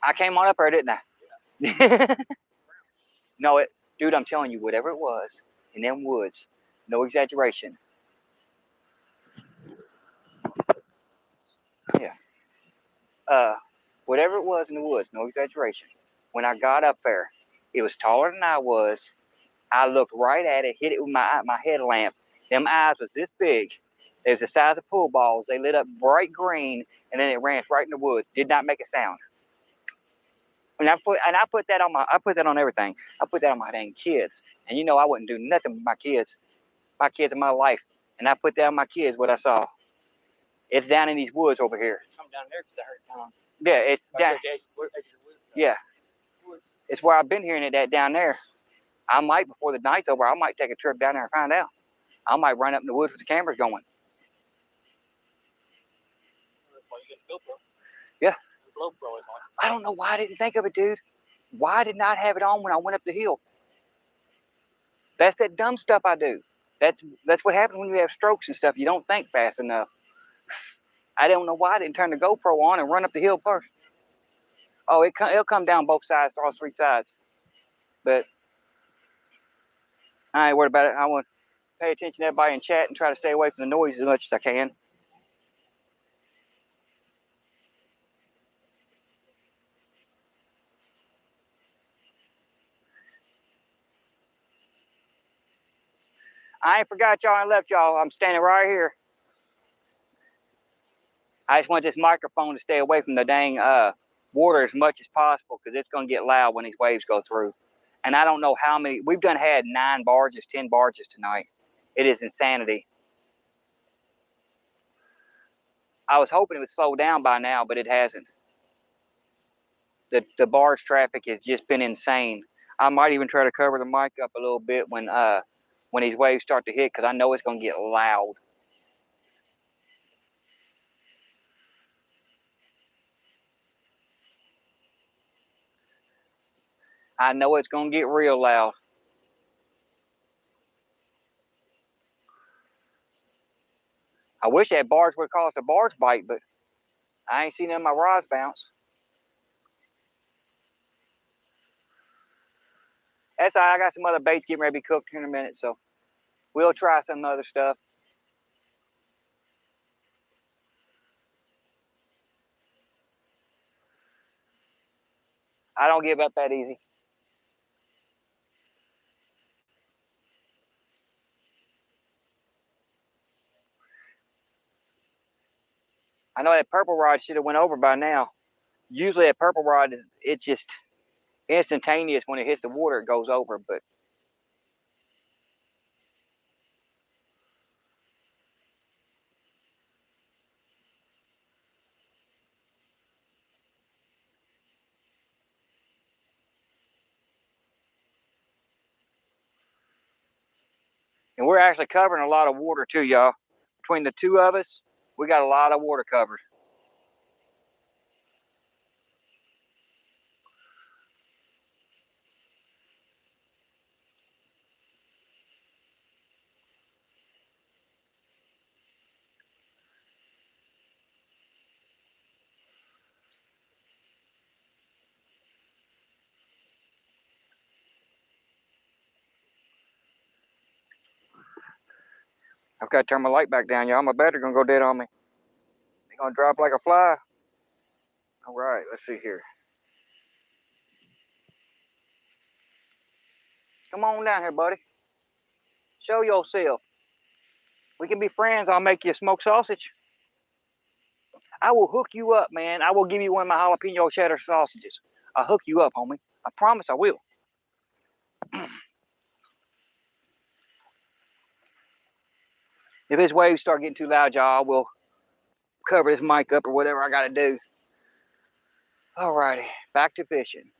Speaker 2: I came on up there, didn't I? No, dude, I'm telling you, whatever it was in them woods, no exaggeration. Yeah. Whatever it was in the woods, no exaggeration. When I got up there, it was taller than I was. I looked right at it, hit it with my headlamp. Them eyes was this big. It was the size of pool balls. They lit up bright green, and then it ran right in the woods. Did not make a sound. And I put that on everything. I put that on my dang kids. And you know I wouldn't do nothing with my kids. My kids are my life. And I put that on my kids what I saw. It's down in these woods over here. Come down there because I heard down. Yeah, it's down. Yeah. It's where I've been hearing it at down there. I might, before the night's over, I might take a trip down there and find out. I might run up in the woods with the cameras going. Yeah. I don't know why I didn't think of it, dude. Why I did not have it on when I went up the hill? That's that dumb stuff I do. That's what happens when you have strokes and stuff. You don't think fast enough. I don't know why I didn't turn the GoPro on and run up the hill first. Oh, it'll come down both sides, all three sides. But I ain't worried about it. I want to pay attention to everybody in chat and try to stay away from the noise as much as I can. I ain't forgot y'all and left y'all. I'm standing right here. I just want this microphone to stay away from the dang water as much as possible because it's going to get loud when these waves go through. And I don't know how many. We've had 9 barges, 10 barges tonight. It is insanity. I was hoping it would slow down by now, but it hasn't. The barge traffic has just been insane. I might even try to cover the mic up a little bit when these waves start to hit because I know it's going to get loud. I know it's going to get real loud. I wish that barge would have caused a barge bite, but I ain't seen none of my rods bounce. That's all right. I got some other baits getting ready to be cooked here in a minute, so we'll try some other stuff. I don't give up that easy. I know that purple rod should have went over by now. Usually that purple rod, it's just instantaneous. When it hits the water, it goes over, but and we're actually covering a lot of water too, y'all. Between the two of us, we got a lot of water covered. I've got to turn my light back down, y'all. My battery gonna go dead on me. It's gonna drop like a fly. All right, let's see here. Come on down here, buddy. Show yourself. We can be friends. I'll make you a smoked sausage. I will hook you up, man. I will give you one of my jalapeno cheddar sausages. I'll hook you up, homie. I promise I will. If his waves start getting too loud, y'all, I will cover this mic up or whatever I got to do. Alrighty, back to fishing.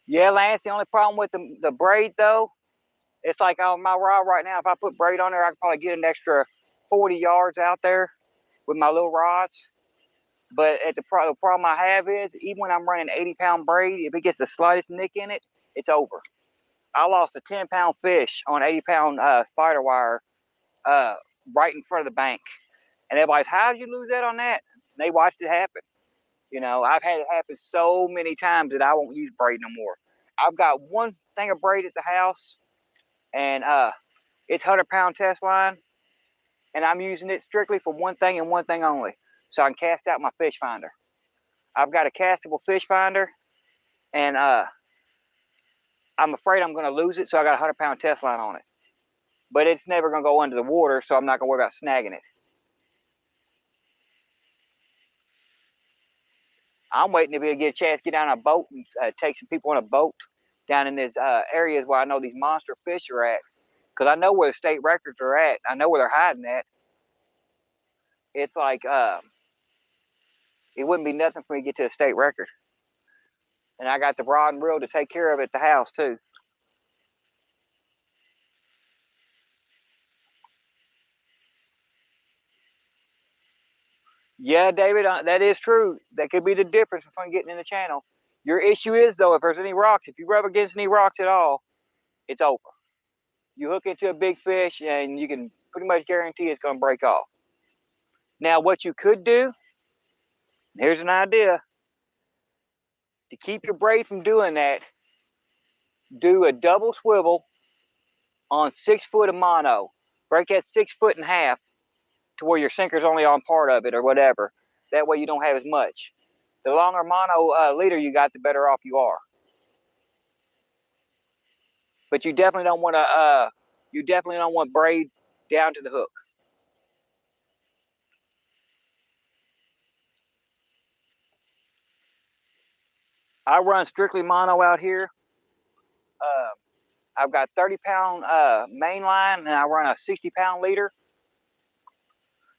Speaker 2: Yeah, Lance, the only problem with the braid though, it's like on my rod right now, if I put braid on there, I could probably get an extra 40 yards out there with my little rods. But the problem I have is, even when I'm running 80-pound braid, if it gets the slightest nick in it, it's over. I lost a 10-pound fish on 80-pound spider wire right in front of the bank. And everybody's, how did you lose that on that? And they watched it happen. You know, I've had it happen so many times that I won't use braid no more. I've got one thing of braid at the house, and it's 100-pound test line, and I'm using it strictly for one thing and one thing only, so I can cast out my fish finder. I've got a castable fish finder, and I'm afraid I'm going to lose it, so I got a 100-pound test line on it. But it's never going to go under the water, so I'm not going to worry about snagging it. I'm waiting to be able to get a chance to get down on a boat and take some people on a boat down in these areas where I know these monster fish are at, because I know where the state records are at. I know where they're hiding at. It's like it wouldn't be nothing for me to get to a state record. And I got the rod and reel to take care of it at the house too. Yeah, David, that is true. That could be the difference between getting in the channel. Your issue is, though, if there's any rocks, if you rub against any rocks at all, it's over. You hook into a big fish and you can pretty much guarantee it's going to break off. Now, what you could do, here's an idea. To keep your braid from doing that, do a double swivel on 6 foot of mono. Break that 6 foot in half to where your sinker's only on part of it or whatever. That way you don't have as much. The longer mono leader you got, the better off you are. But you definitely don't want to braid down to the hook. I run strictly mono out here. I've got 30-pound main line, and I run a 60-pound leader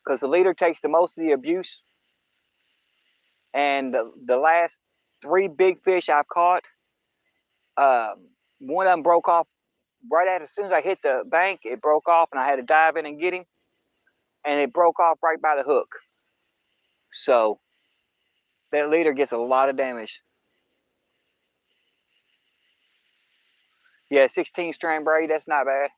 Speaker 2: because the leader takes the most of the abuse. And the last 3 big fish I've caught, one of them broke off right as soon as I hit the bank. It broke off, and I had to dive in and get him. And it broke off right by the hook. So that leader gets a lot of damage. Yeah, 16 strand braid, that's not bad.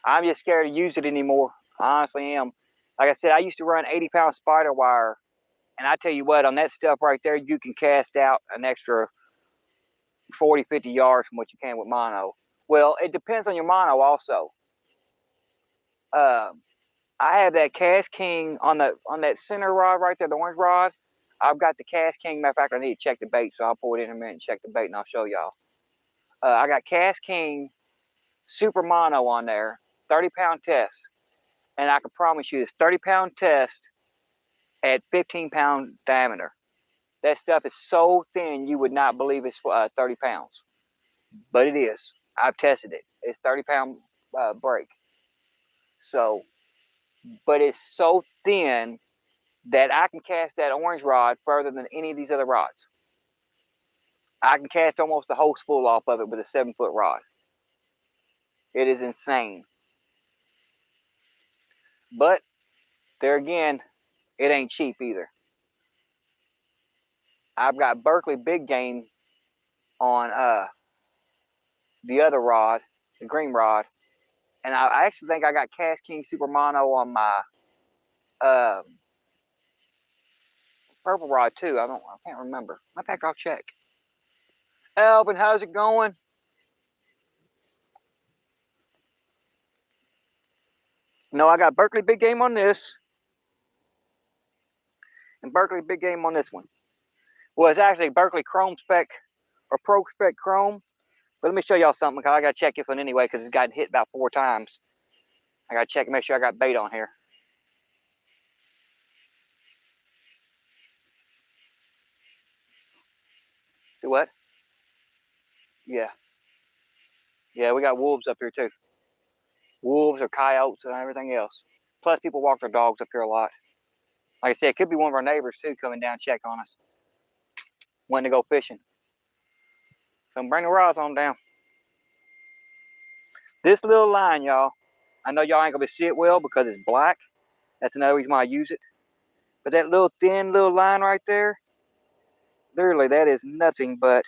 Speaker 2: I'm just scared to use it anymore. I honestly am. Like I said, I used to run 80-pound spider wire, and I tell you what, on that stuff right there, you can cast out an extra 40, 50 yards from what you can with mono. Well, it depends on your mono also. I have that Cast King on that center rod right there, the orange rod. I've got the Cast King. Matter of fact, I need to check the bait, so I'll pull it in a minute and check the bait, and I'll show y'all. I got Cast King Super Mono on there, 30-pound test. And I can promise you this 30-pound test at 15-pound diameter. That stuff is so thin you would not believe it's 30 pounds. But it is. I've tested it. It's 30-pound break. So, but it's so thin that I can cast that orange rod further than any of these other rods. I can cast almost the whole spool off of it with a 7-foot rod. It is insane. But there again, it ain't cheap either. I've got Berkeley Big Game on the other rod, the green rod, and I actually think I got Cast King Super Mono on my purple rod too. I can't remember. In fact, I'll check. Alvin, how's it going? No, I got Berkeley Big Game on this, and Berkeley Big Game on this one. Well, it's actually Berkeley Chrome Spec or Pro Spec Chrome, But let me show y'all something, because I got to check this one anyway, because it's gotten hit about 4 times. I got to check and make sure I got bait on here. Do what? Yeah. Yeah, we got wolves up here too. Wolves or coyotes and everything else. Plus, people walk their dogs up here a lot. Like I said, it could be one of our neighbors too coming down to check on us, wanting to go fishing. So bring the rods on down. This little line, y'all, I know y'all ain't gonna be see it well because it's black. That's another reason why I use it. But that little thin little line right there, literally that is nothing but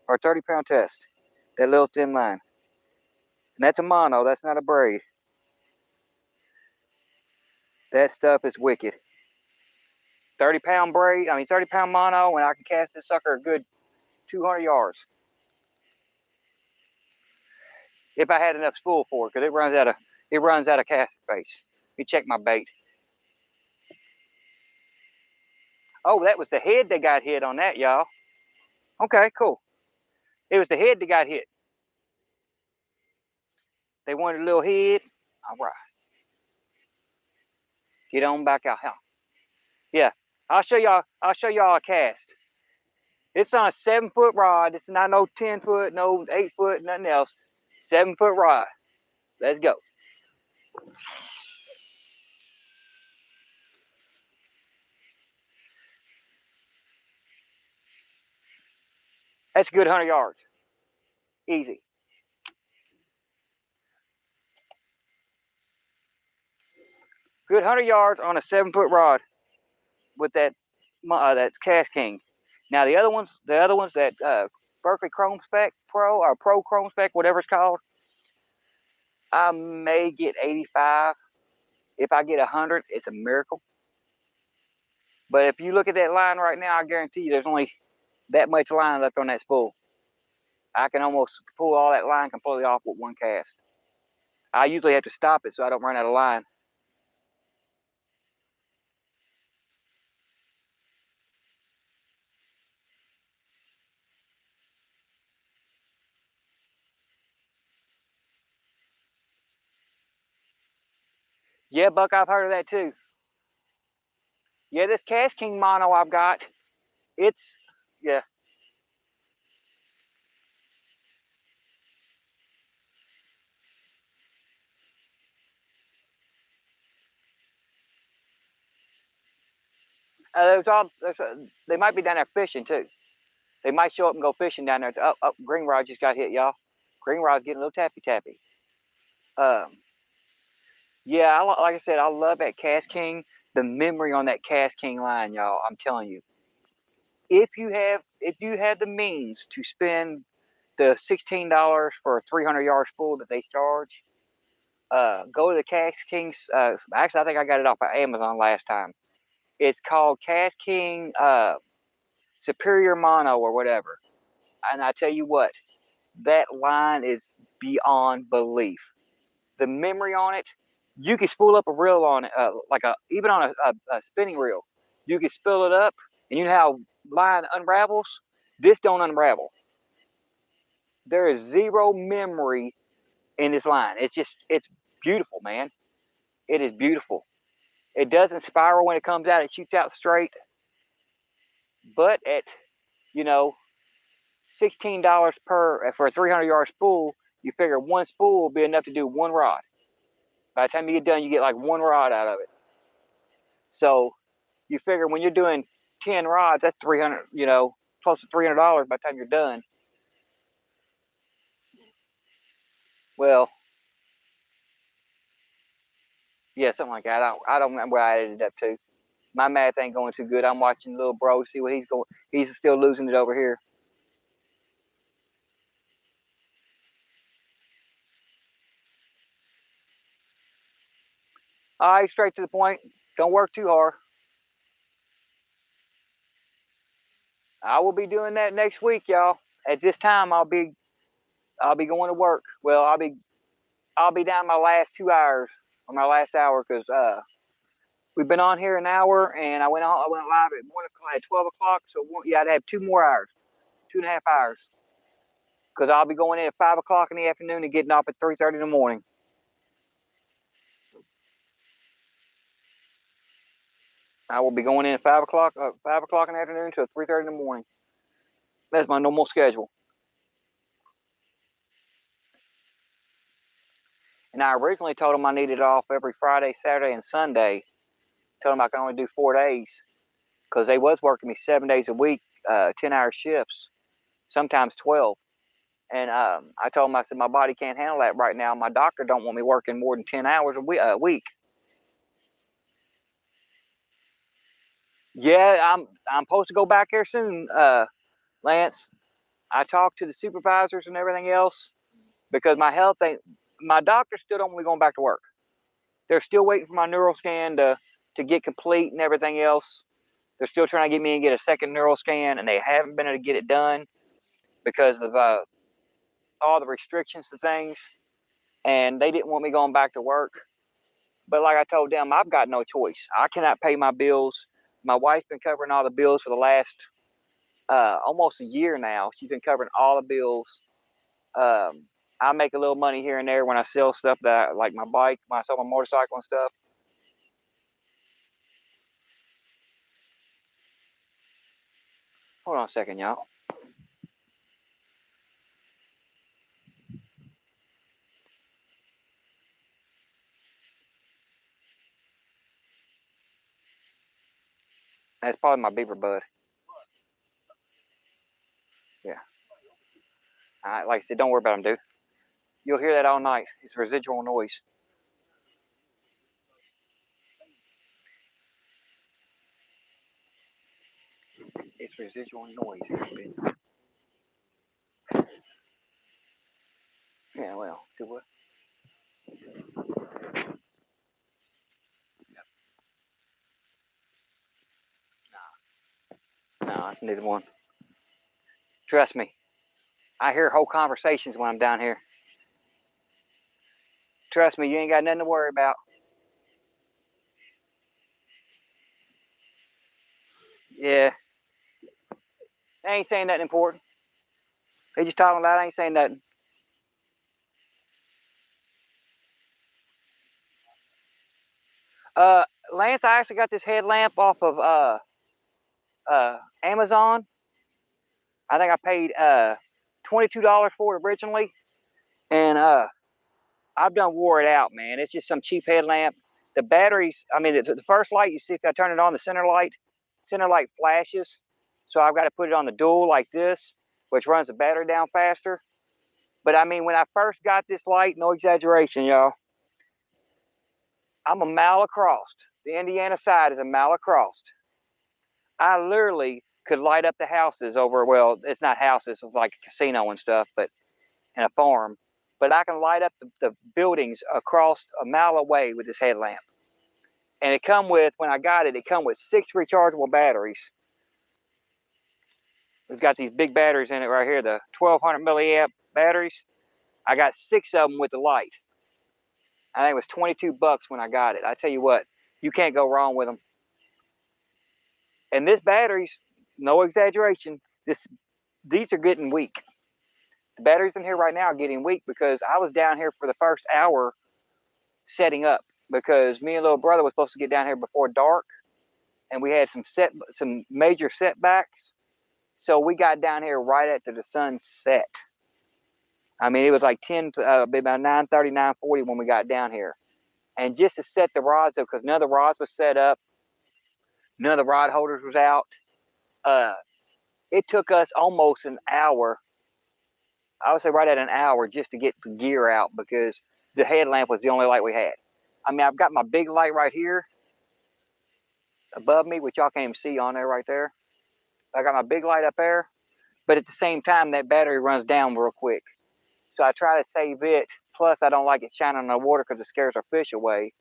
Speaker 2: our 30-pound test. That little thin line. And that's a mono, that's not a braid. That stuff is wicked. 30-pound braid, 30-pound mono, and I can cast this sucker a good 200 yards. If I had enough spool for it, because it runs out of cast space. Let me check my bait. Oh, that was the head that got hit on that, y'all. Okay, cool. It was the head that got hit. They wanted a little head. All right. Get on back out. Yeah, I'll show y'all a cast. It's on a 7-foot rod. It's not no 10-foot, no 8-foot, nothing else. 7-foot rod. Let's go. That's a good 100 yards. Easy. Good 100 yards on a 7-foot rod with that Cast King. Now the other ones that Berkeley Chrome Spec Pro or Pro Chrome Spec, whatever it's called, I may get 85. If I get 100, it's a miracle. But if you look at that line right now, I guarantee you there's only that much line left on that spool. I can almost pull all that line completely off with one cast. I usually have to stop it so I don't run out of line. Yeah, Buck, I've heard of that too. Yeah, this Cast King mono I've got, it's, yeah. They might be down there fishing too. They might show up and go fishing down there. Green Rod just got hit, y'all. Green Rod's getting a little tappy. Yeah, like I said, I love that Cast King. The memory on that Cast King line, y'all. I'm telling you, if you have the means to spend the $16 for a 300-yard spool that they charge, go to the Cast King's. Actually, I think I got it off of Amazon last time. It's called Cast King Superior Mono or whatever. And I tell you what, that line is beyond belief. The memory on it, you can spool up a reel on it, even on a spinning reel. You can spool it up, and you know how line unravels. This don't unravel. There is zero memory in this line. It's beautiful, man. It is beautiful. It doesn't spiral when it comes out. It shoots out straight. But at, you know, $16 for a 300-yard spool, you figure one spool will be enough to do one rod. By the time you get done, you get like one rod out of it. So you figure when you're doing 10 rods, that's 300, close to $300 by the time you're done. Well, yeah, something like that. I don't remember where I ended up to. My math ain't going too good. I'm watching little bro see what he's going. He's still losing it over here. All right, straight to the point. Don't work too hard. I will be doing that next week, y'all. At this time, I'll be going to work. Well, I'll be down my last 2 hours or my last hour because we've been on here an hour and I went live at 1 o'clock, at 12 o'clock. So yeah, I'd have 2 more hours, 2.5 hours. because I'll be going in at 5 o'clock in the afternoon and getting off at 3:30 in the morning. I will be going in at 5 o'clock in the afternoon to 3:30 in the morning. That's my normal schedule. And I originally told them I needed off every Friday, Saturday, and Sunday. Told them I could only do 4 days because they was working me 7 days a week, 10-hour shifts, sometimes 12. And I told them, I said, my body can't handle that right now. My doctor don't want me working more than 10 hours a week. Yeah, I'm supposed to go back there soon, Lance. I talked to the supervisors and everything else because my health ain't. My doctor still don't want me going back to work. They're still waiting for my neural scan to get complete and everything else. They're still trying to get me and get a second neural scan, and they haven't been able to get it done because of all the restrictions to things. And they didn't want me going back to work. But like I told them, I've got no choice. I cannot pay my bills. My wife's been covering all the bills for the last almost a year now. She's been covering all the bills. I make a little money here and there when I sell stuff that, like my bike, when I sell my motorcycle and stuff. Hold on a second, y'all. That's probably my beaver bud. Yeah. Like I said, don't worry about them, dude. You'll hear that all night. It's residual noise. It's residual noise. Yeah, well, do what? No, that's neither one. Trust me. I hear whole conversations when I'm down here. Trust me, you ain't got nothing to worry about. Yeah. They ain't saying nothing important. They just talking loud, ain't saying nothing. Lance, I actually got this headlamp off of Amazon. I think I paid $22 for it originally. And I've done wore it out, man. It's just some cheap headlamp. The batteries, I mean, the first light, you see if I turn it on, the center light flashes. So I've got to put it on the dual like this, which runs the battery down faster. But I mean, when I first got this light, no exaggeration, y'all, I'm a mile across. The Indiana side is a mile across. I literally could light up the houses over, well, it's not houses, it's like a casino and stuff, but in a farm. But I can light up the buildings across a mile away with this headlamp. And it come with, when I got it, it come with 6 rechargeable batteries. It's got these big batteries in it right here, the 1200 milliamp batteries. I got 6 of them with the light. I think it was 22 bucks when I got it. I tell you what, you can't go wrong with them. And this batteries, no exaggeration, these are getting weak. The batteries in here right now are getting weak because I was down here for the first hour setting up because me and little brother was supposed to get down here before dark, and we had some major setbacks. So we got down here right after the sun set. I mean, it was like about 9:30, 9:40 when we got down here. And just to set the rods up, because none of the rods was set up, none of the rod holders was out. It took us almost an hour. I would say right at an hour just to get the gear out because the headlamp was the only light we had. I mean, I've got my big light right here above me, which y'all can't even see on there right there. I got my big light up there, but at the same time, that battery runs down real quick. So I try to save it. Plus, I don't like it shining on the water because it scares our fish away.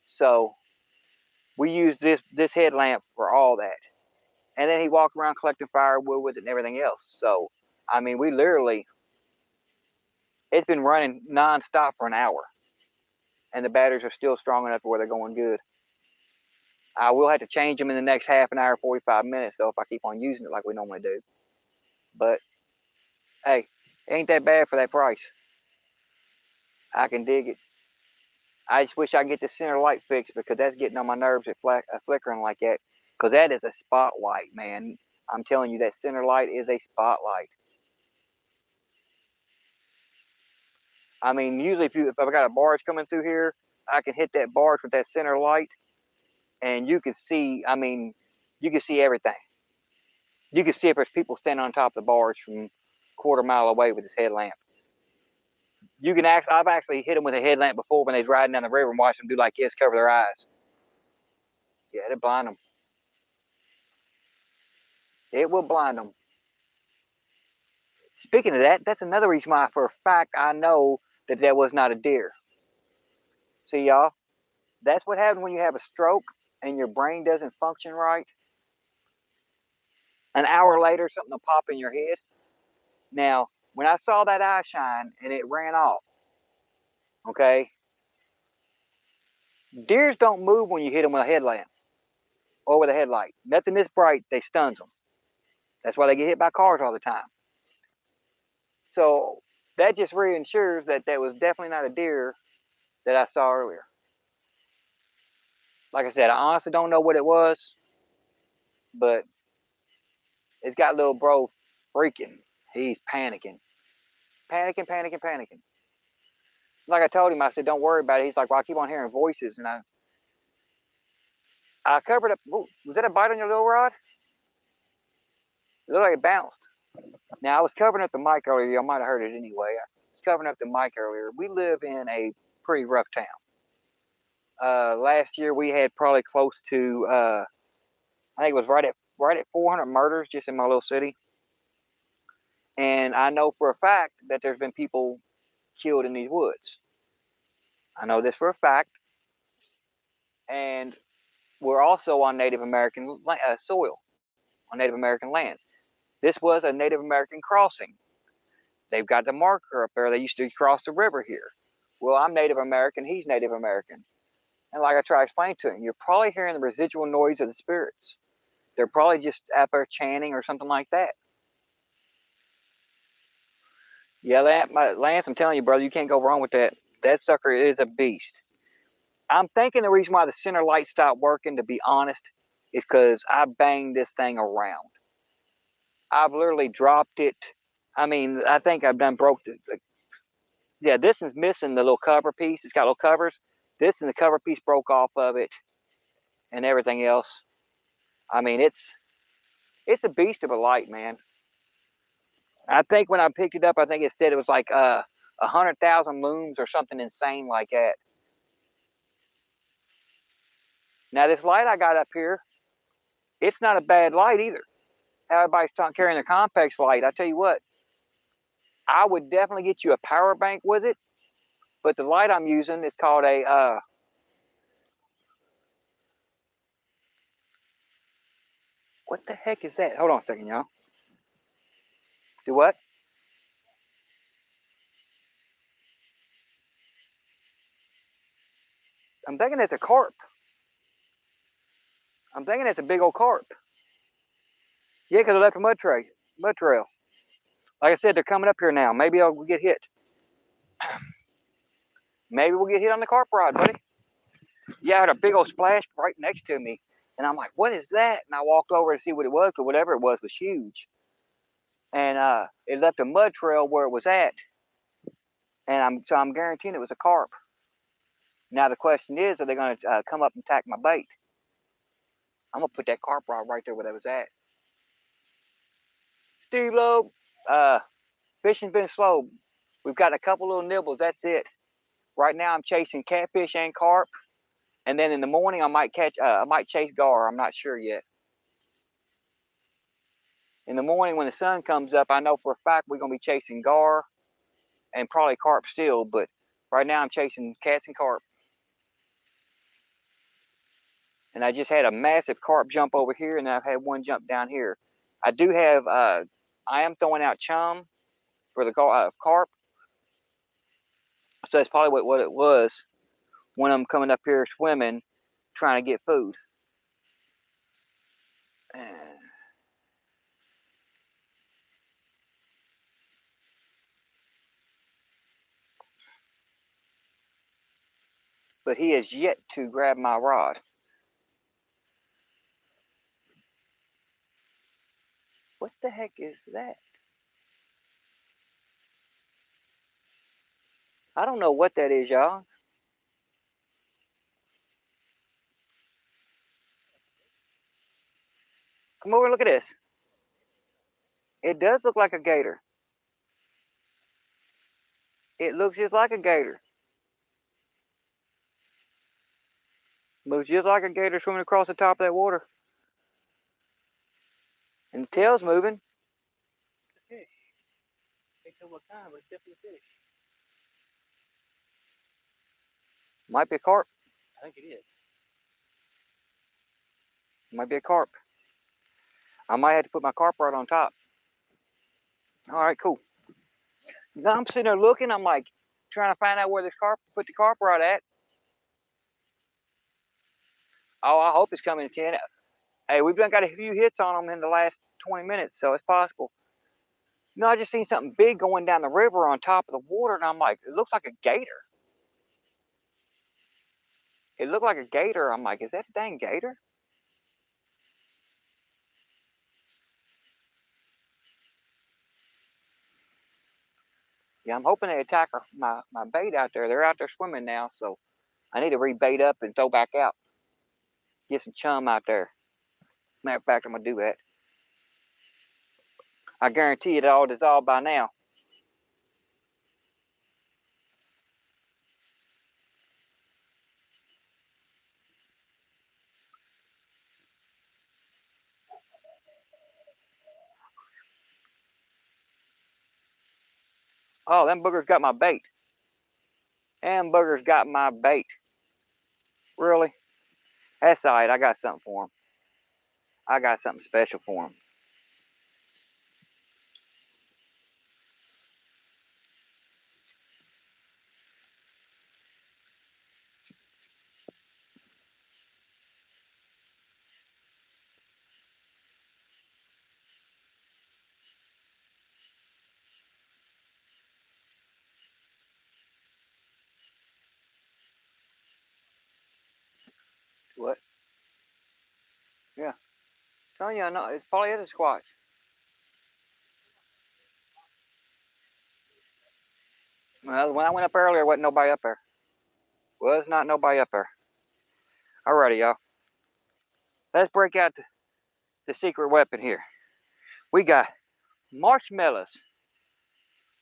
Speaker 2: So we use this headlamp for all that. And then he walked around collecting firewood with it and everything else. So, I mean, we literally, it's been running nonstop for an hour. And the batteries are still strong enough where they're going good. I will have to change them in the next half an hour, 45 minutes, though, if I keep on using it like we normally do. But, hey, Ain't that bad for that price. I can dig it. I just wish I could get the center light fixed because that's getting on my nerves at flickering like that. Because that is a spotlight, man. I'm telling you, that center light is a spotlight. I mean, usually if I got a barge coming through here, I can hit that barge with that center light, and you can see. I mean, you can see everything. You can see if there's people standing on top of the barge from a quarter mile away with this headlamp. You can I've actually hit them with a headlamp before when they're riding down the river and watch them do like this, cover their eyes. Yeah, it'll blind them. It will blind them. Speaking of that, that's another reason why, for a fact, I know that that was not a deer. See, y'all, that's what happens when you have a stroke and your brain doesn't function right. An hour later, something will pop in your head. Now, when I saw that eye shine and it ran off, okay, deers don't move when you hit them with a headlamp or with a headlight. Nothing this bright, they stuns them. That's why they get hit by cars all the time. So that just reassures that that was definitely not a deer that I saw earlier. Like I said, I honestly don't know what it was, but it's got little bro freaking. He's panicking. Panicking, panicking, panicking. Like I told him, I said, don't worry about it. He's like, well, I keep on hearing voices. And I covered up. Was that a bite on your little rod? It looked like it bounced. Now, I was covering up the mic earlier. I might have heard it anyway. I was covering up the mic earlier. We live in a pretty rough town. Last year, we had probably close to, I think it was right at 400 murders just in my little city. And I know for a fact that there's been people killed in these woods. I know this for a fact. And we're also on Native American soil, on Native American land. This was a Native American crossing. They've got the marker up there. They used to cross the river here. Well, I'm Native American. He's Native American. And like I try to explain to him, you're probably hearing the residual noise of the spirits. They're probably just out there chanting or something like that. Yeah, Lance, I'm telling you, brother, you can't go wrong with that. That sucker is a beast. I'm thinking the reason why the center light stopped working, to be honest, is because I banged this thing around. I've literally dropped it. I mean, I think I've done broke the yeah, this is missing the little cover piece. It's got little covers. This and the cover piece broke off of it and everything else. I mean, it's a beast of a light, man. I think when I picked it up, I think it said it was like 100,000 looms or something insane like that. Now, this light I got up here, it's not a bad light either. Everybody's carrying a Compex light. I tell you what, I would definitely get you a power bank with it. But the light I'm using is called a what the heck is that? Hold on a second, y'all. Do what? I'm thinking it's a carp. I'm thinking it's a big old carp. Yeah, because I left a mud trail. Like I said, they're coming up here now. Maybe I'll get hit. Maybe we'll get hit on the carp rod, buddy. Yeah, I had a big old splash right next to me. And I'm like, what is that? And I walked over to see what it was, because whatever it was huge. And it left a mud trail where it was at. And I'm guaranteeing it was a carp. Now the question is, are they going to come up and attack my bait? I'm going to put that carp rod right there where that was at. Steve Loeb, fishing's been slow. We've got a couple little nibbles, that's it. Right now I'm chasing catfish and carp. And then in the morning I might chase gar. I'm not sure yet. In the morning when the sun comes up, I know for a fact we're going to be chasing gar and probably carp still. But right now I'm chasing cats and carp. And I just had a massive carp jump over here, and I've had one jump down here. I do have, I am throwing out chum for the carp. So that's probably what it was when I'm coming up here swimming, trying to get food. but he has yet to grab my rod. What the heck is that? I don't know what that is, y'all. Come over and look at this. It does look like a gator. It looks just like a gator. Moves just like a gator swimming across the top of that water. And the tail's moving. It's a fish. Can't tell what kind, but it's definitely a fish. Might be a carp. I think it is. Might be a carp. I might have to put my carp rod on top. All right, cool. Now I'm sitting there looking. I'm like trying to find out where this carp, put the carp rod at. Oh, I hope it's coming in 10. Hey, we've done got a few hits on them in the last 20 minutes, so it's possible. No, I just seen something big going down the river on top of the water, and I'm like, it looks like a gator. It looked like a gator. I'm like, is that a dang gator? Yeah, I'm hoping they attack my bait out there. They're out there swimming now, so I need to rebait up and throw back out. Get some chum out there. Matter of fact, I'm going to do that. I guarantee it all dissolved by now. Oh, them boogers got my bait. Them boogers got my bait. Really? That's all right. I got something for them. I got something special for them. What? Yeah. Telling you, I know. It's probably is a squatch. Well, when I went up earlier, wasn't nobody up there. Was not nobody up there. Alrighty, y'all. Let's break out the secret weapon here. We got marshmallows.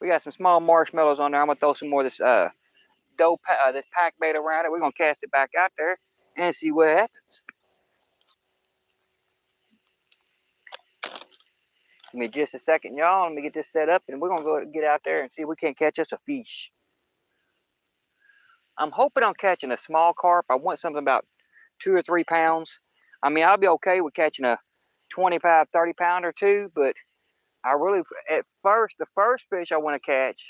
Speaker 2: We got some small marshmallows on there. I'm gonna throw some more of this this pack bait around it. We're gonna cast it back out there and see what happens. Give me just a second, y'all. Let me get this set up, and we're gonna go get out there and see if we can't catch us a fish. I'm hoping I'm catching a small carp. I want something about 2 or 3 pounds. I mean, I'll be okay with catching a 25, 30 pounder too, but I really, at first, the first fish I want to catch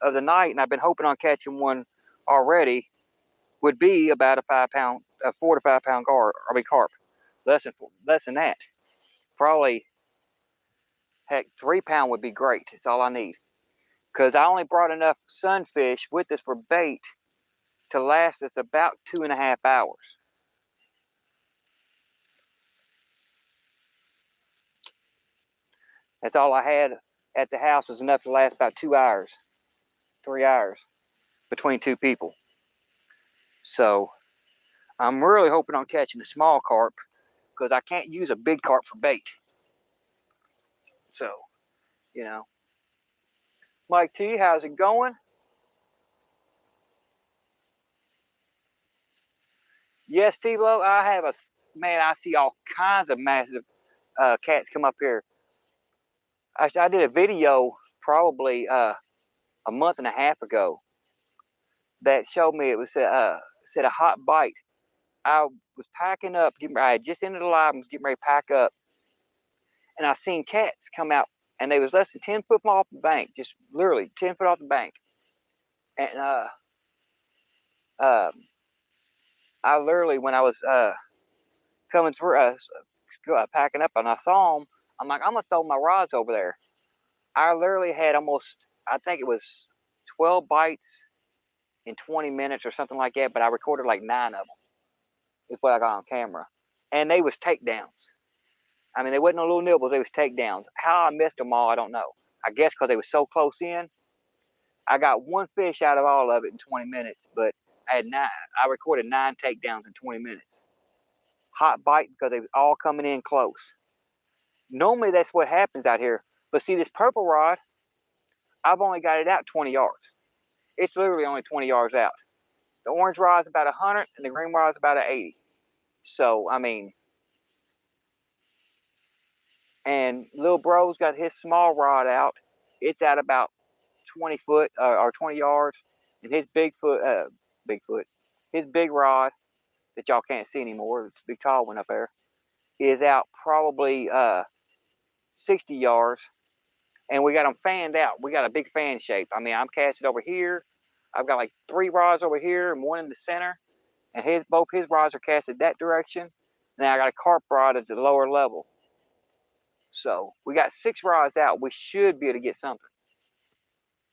Speaker 2: of the night, and I've been hoping on catching one already, would be about a 4 to 5 pound carp. Less than that. Probably, heck, 3 pound would be great. It's all I need. Because I only brought enough sunfish with us for bait to last us about 2.5 hours. That's all I had at the house was enough to last about 2 hours, 3 hours between 2 people. So I'm really hoping on catching a small carp because I can't use a big carp for bait. So, you know. Mike T, how's it going? Yes, T-Lo, I have man, I see all kinds of massive cats come up here. I did a video probably a month and a half ago that showed me it was said a hot bite. I was packing up, I had just ended the live and was getting ready to pack up, and I seen cats come out, and they was less than 10 foot off the bank, just literally 10 foot off the bank. And I literally, when I was coming through, packing up, and I saw them, I'm like, I'm gonna throw my rods over there. I literally had almost, I think it was 12 bites in 20 minutes or something like that, but I recorded like 9 of them. Is what I got on camera. And they was takedowns. I mean, they wasn't no little nibbles, they was takedowns. How I missed them all, I don't know. I guess because they was so close in. I got 1 fish out of all of it in 20 minutes, but I recorded 9 takedowns in 20 minutes. Hot biting because they was all coming in close. Normally that's what happens out here. But see, this purple rod, I've only got it out 20 yards. It's literally only 20 yards out. The orange rod's about 100 and the green rod's about 80. So, I mean, and little bro's got his small rod out. It's at about 20 foot or 20 yards. And his his big rod that y'all can't see anymore, it's a big tall one up there, is out probably 60 yards. And we got them fanned out. We got a big fan shape. I mean, I'm casting over here. I've got like 3 rods over here and 1 in the center. And both his rods are casted that direction. Now I got a carp rod at the lower level. So we got 6 rods out. We should be able to get something.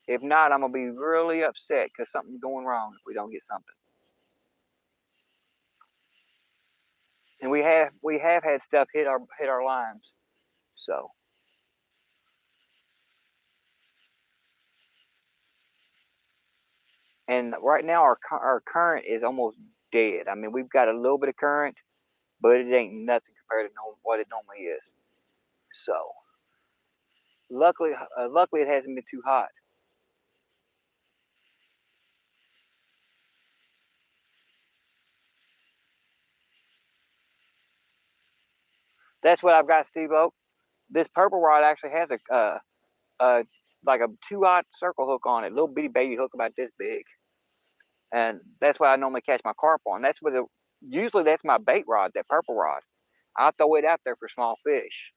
Speaker 2: If not, I'm gonna be really upset because something's going wrong if we don't get something. And we have had stuff hit our lines. So. And right now our current is almost dead. I mean, we've got a little bit of current, but it ain't nothing compared to what it normally is. So luckily it hasn't been too hot. That's what I've got, Steve Oak. This purple rod actually has a like a 2/0 circle hook on it, little bitty baby hook about this big, and that's what I normally catch my carp on. Usually that's my bait rod, that purple rod. I throw it out there for small fish.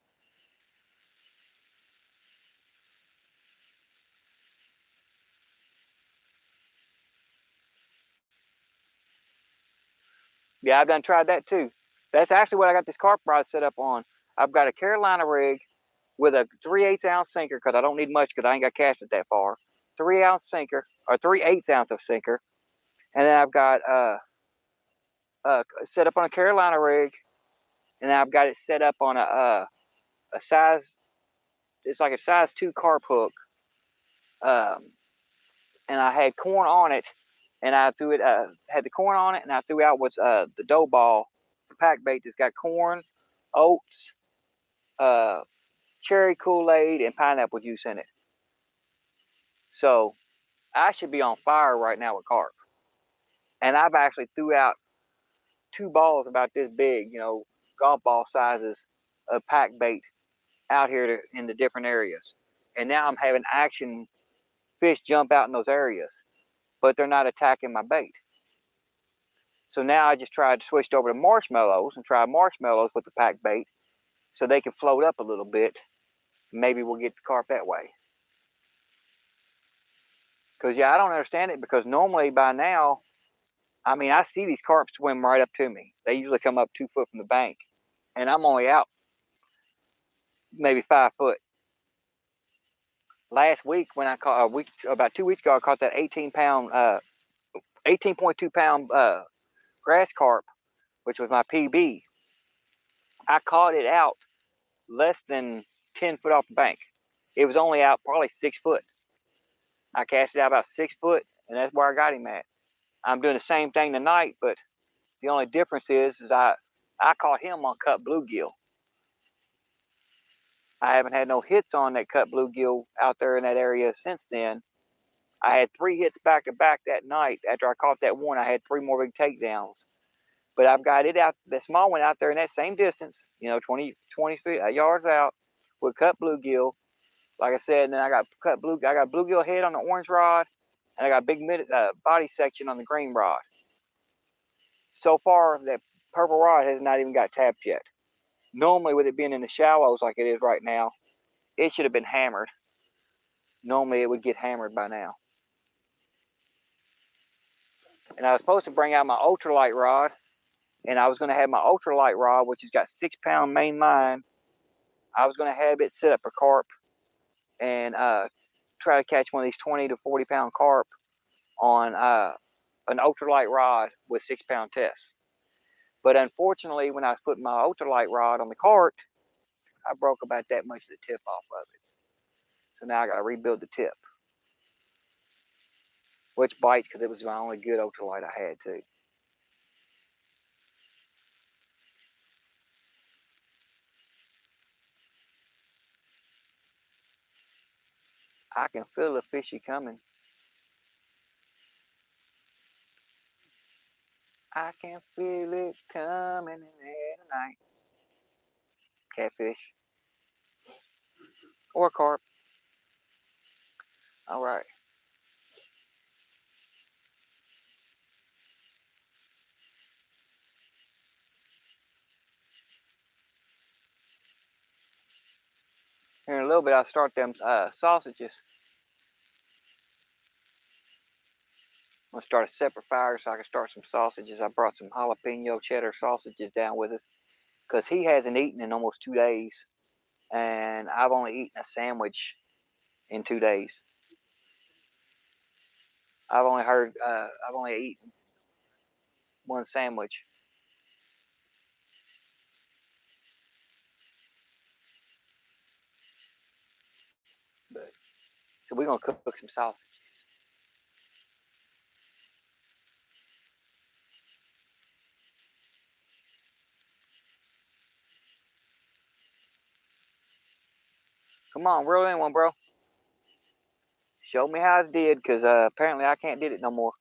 Speaker 2: Yeah, I've done tried that too. That's actually what I got this carp rod set up on. I've got a Carolina rig with a 3/8 ounce sinker because I don't need much because I ain't got cast it that far. 3-ounce sinker or 3/8 ounce of sinker, and then I've got set up on a Carolina rig, and I've got it set up on a size. It's like a size 2 carp hook, and I had corn on it, and I threw it. Had the corn on it, and I threw out was the dough ball, the pack bait that's got corn, oats, cherry Kool-Aid, and pineapple juice in it. So I should be on fire right now with carp. And I've actually threw out 2 balls about this big, golf ball sizes of pack bait out here in the different areas. And now I'm having action fish jump out in those areas, but they're not attacking my bait. So now I just tried to switch over to marshmallows and try marshmallows with the pack bait so they can float up a little bit. Maybe we'll get the carp that way. Because, yeah, I don't understand it because normally by now, I mean, I see these carp swim right up to me. They usually come up 2 foot from the bank, and I'm only out maybe 5 foot. Last week when I caught about 2 weeks ago, I caught that 18.2 pound grass carp, which was my PB. I caught it out less than 10 foot off the bank. It was only out probably 6 foot. I cast it out about 6 foot, and that's where I got him at. I'm doing the same thing tonight, but the only difference is I caught him on cut bluegill. I haven't had no hits on that cut bluegill out there in that area since then. I had 3 hits back to back that night. After I caught that one, I had 3 more big takedowns. But I've got it out, the small one out there in that same distance, 20 yards out with cut bluegill. Like I said, and then I got bluegill head on the orange rod, and I got big body section on the green rod. So far, that purple rod has not even got tapped yet. Normally, with it being in the shallows like it is right now, it should have been hammered. Normally, it would get hammered by now. And I was supposed to bring out my ultralight rod, and I was going to have my ultralight rod, which has got 6 pound main line. I was going to have it set up for carp and try to catch one of these 20 to 40 pound carp on an ultralight rod with 6-pound test. But unfortunately, when I was putting my ultralight rod on the cart, I broke about that much of the tip off of it. So now I got to rebuild the tip, which bites because it was my only good ultralight I had too. I can feel the fishy coming. I can feel it coming in the air tonight. Catfish or carp. All right. Here in a little bit, I'll start them sausages. I'm gonna start a separate fire so I can start some sausages. I brought some jalapeno cheddar sausages down with us because he hasn't eaten in almost 2 days, and I've only eaten a sandwich in 2 days. I've only eaten one sandwich. But, so we're gonna cook some sausage. Come on, reel in one, bro. Show me how it's did, because apparently I can't did it no more.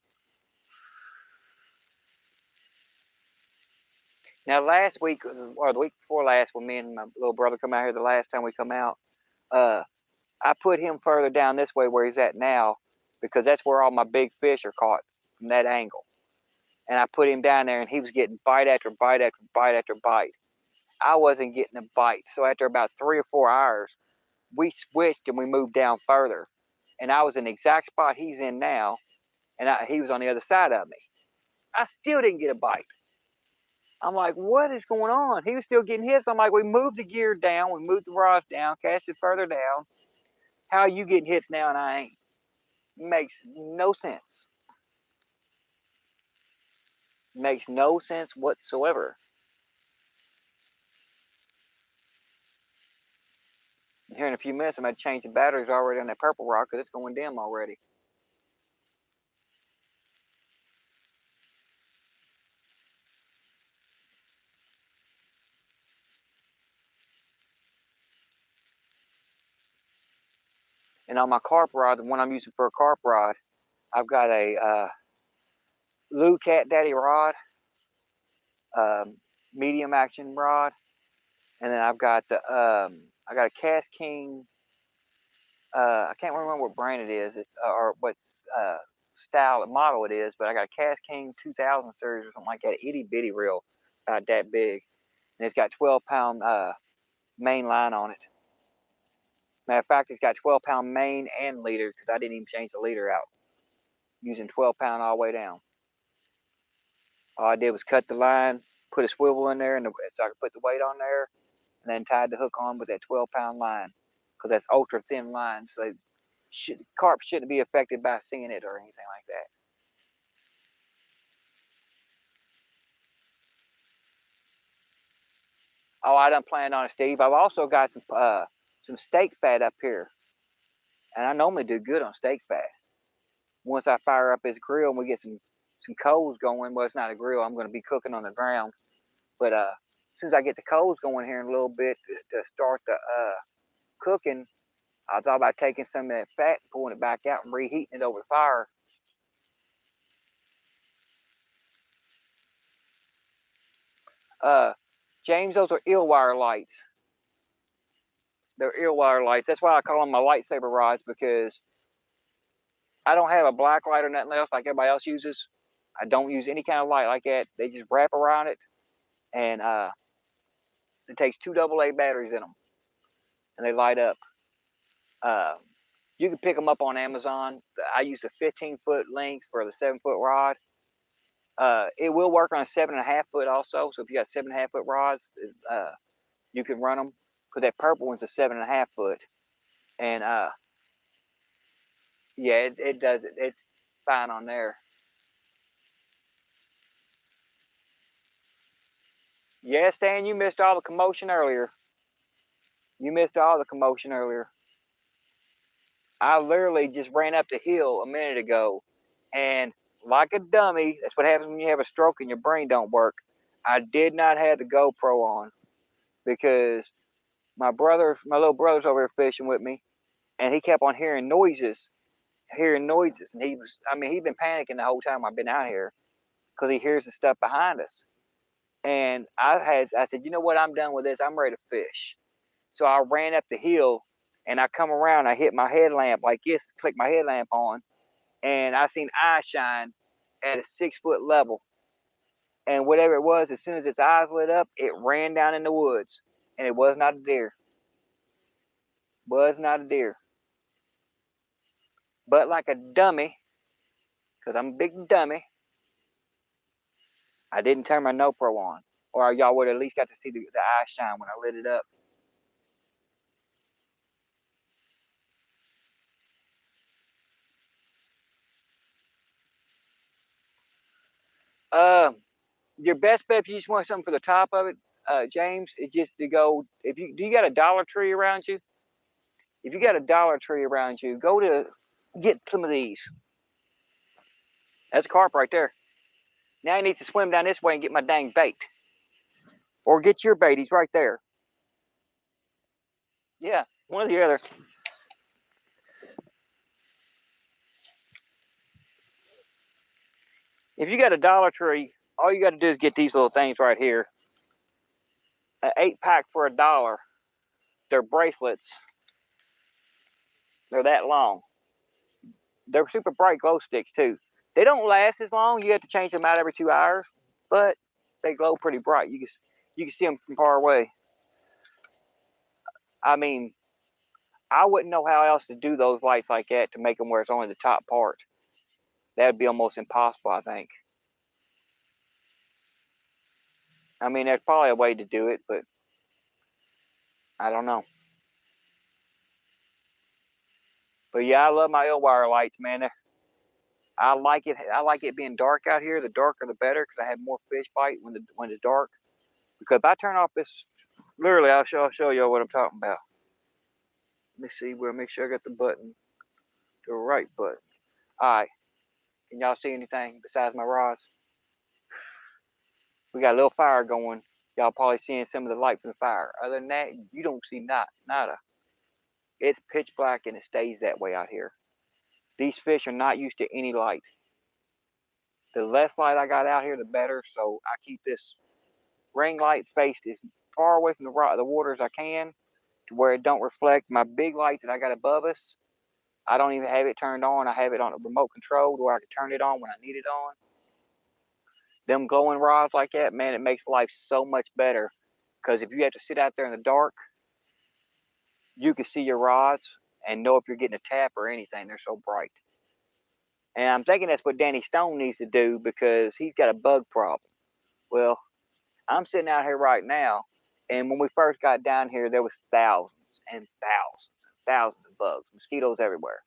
Speaker 2: Now, last week, or the week before last, when me and my little brother come out here, the last time we come out, I put him further down this way where he's at now, because that's where all my big fish are caught from that angle. And I put him down there, and he was getting bite after bite after bite after bite. I wasn't getting a bite. So after about 3 or 4 hours, we switched and we moved down further. And I was in the exact spot he's in now, and he was on the other side of me. I still didn't get a bite. I'm like, what is going on? He was still getting hits. I'm like, we moved the gear down, we moved the rods down, cast it further down. How are you getting hits now and I ain't? Makes no sense. Makes no sense whatsoever. Here in a few minutes, I'm going to change the batteries already on that purple rock because it's going dim already. And on my carp rod, the one I'm using for a carp rod, I've got a Lou Cat Daddy rod, medium action rod, and then I've got I got a Cast King. I can't remember what brand it is, or what uh, style model it is, but I got a Cast King 2000 series or something like that, itty bitty reel, about that big, and it's got 12-pound main line on it. Matter of fact, it's got 12-pound main and leader because I didn't even change the leader out, using 12-pound all the way down. All I did was cut the line, put a swivel in there, so I could put the weight on there, and then tied the hook on with that 12-pound line because that's ultra thin line. So carp shouldn't be affected by seeing it or anything like that. Oh, I done planned on it, Steve. I've also got some steak fat up here, and I normally do good on steak fat. Once I fire up this grill and we get some coals going, well, it's not a grill. I'm going to be cooking on the ground, but as soon as I get the coals going here in a little bit to start the cooking, I thought about taking some of that fat and pulling it back out and reheating it over the fire. James, those are eel wire lights. They're eel wire lights. That's why I call them my lightsaber rods, because I don't have a black light or nothing else like everybody else uses. I don't use any kind of light like that. They just wrap around it, and it takes 2 AA batteries in them, and they light up. Uh, you can pick them up on Amazon. I use a 15-foot length for the 7-foot rod. It will work on a 7.5-foot also. So if you got 7.5-foot rods, you can run them. Because that purple one's a 7.5-foot, and yeah, it does it. It's fine on there. Yeah, Stan, you missed all the commotion earlier. You missed all the commotion earlier. I literally just ran up the hill a minute ago, and like a dummy, that's what happens when you have a stroke and your brain don't work. I did not have the GoPro on because my little brother's over here fishing with me, and he kept on hearing noises, and he'd been panicking the whole time I've been out here because he hears the stuff behind us. And I said, you know what, I'm done with this. I'm ready to fish. So I ran up the hill, and I come around, I hit my headlamp like this, click my headlamp on, and I seen eye shine at a 6-foot level. And whatever it was, as soon as its eyes lit up, it ran down in the woods. And it was not a deer. Was not a deer. But like a dummy, because I'm a big dummy, I didn't turn my GoPro on. Or y'all would at least got to see the eye shine when I lit it up. Your best bet if you just want something for the top of it, James, is just to go. Do you got a Dollar Tree around you? If you got a Dollar Tree around you, go to get some of these. That's a carp right there. Now he needs to swim down this way and get my dang bait. Or get your bait. He's right there. Yeah, one or the other. If you got a Dollar Tree, all you got to do is get these little things right here. An 8-pack for $1. They're bracelets. They're that long. They're super bright glow sticks too. They don't last as long. You have to change them out every 2 hours, but they glow pretty bright. You can see them from far away. I mean, I wouldn't know how else to do those lights like that to make them where it's only the top part. That'd be almost impossible, I think. I mean, there's probably a way to do it, but I don't know. But yeah, I love my Elwire lights, man. I like it. I like it being dark out here. The darker, the better, because I have more fish bite when it's dark. Because if I turn off this, literally, I'll show you what I'm talking about. Let me see where. Make sure I got the button, the right button. All right. Can y'all see anything besides my rods? We got a little fire going. Y'all probably seeing some of the light from the fire. Other than that, you don't see nada. It's pitch black and it stays that way out here. These fish are not used to any light. The less light I got out here, the better. So I keep this ring light spaced as far away from the water as I can to where it don't reflect. My big lights that I got above us, I don't even have it turned on. I have it on a remote control where I can turn it on when I need it on. Them glowing rods like that, man, it makes life so much better. Because if you have to sit out there in the dark, you can see your rods and know if you're getting a tap or anything. They're so bright. And I'm thinking that's what Danny Stone needs to do because he's got a bug problem. Well, I'm sitting out here right now, and when we first got down here, there was thousands and thousands and thousands of bugs, mosquitoes everywhere.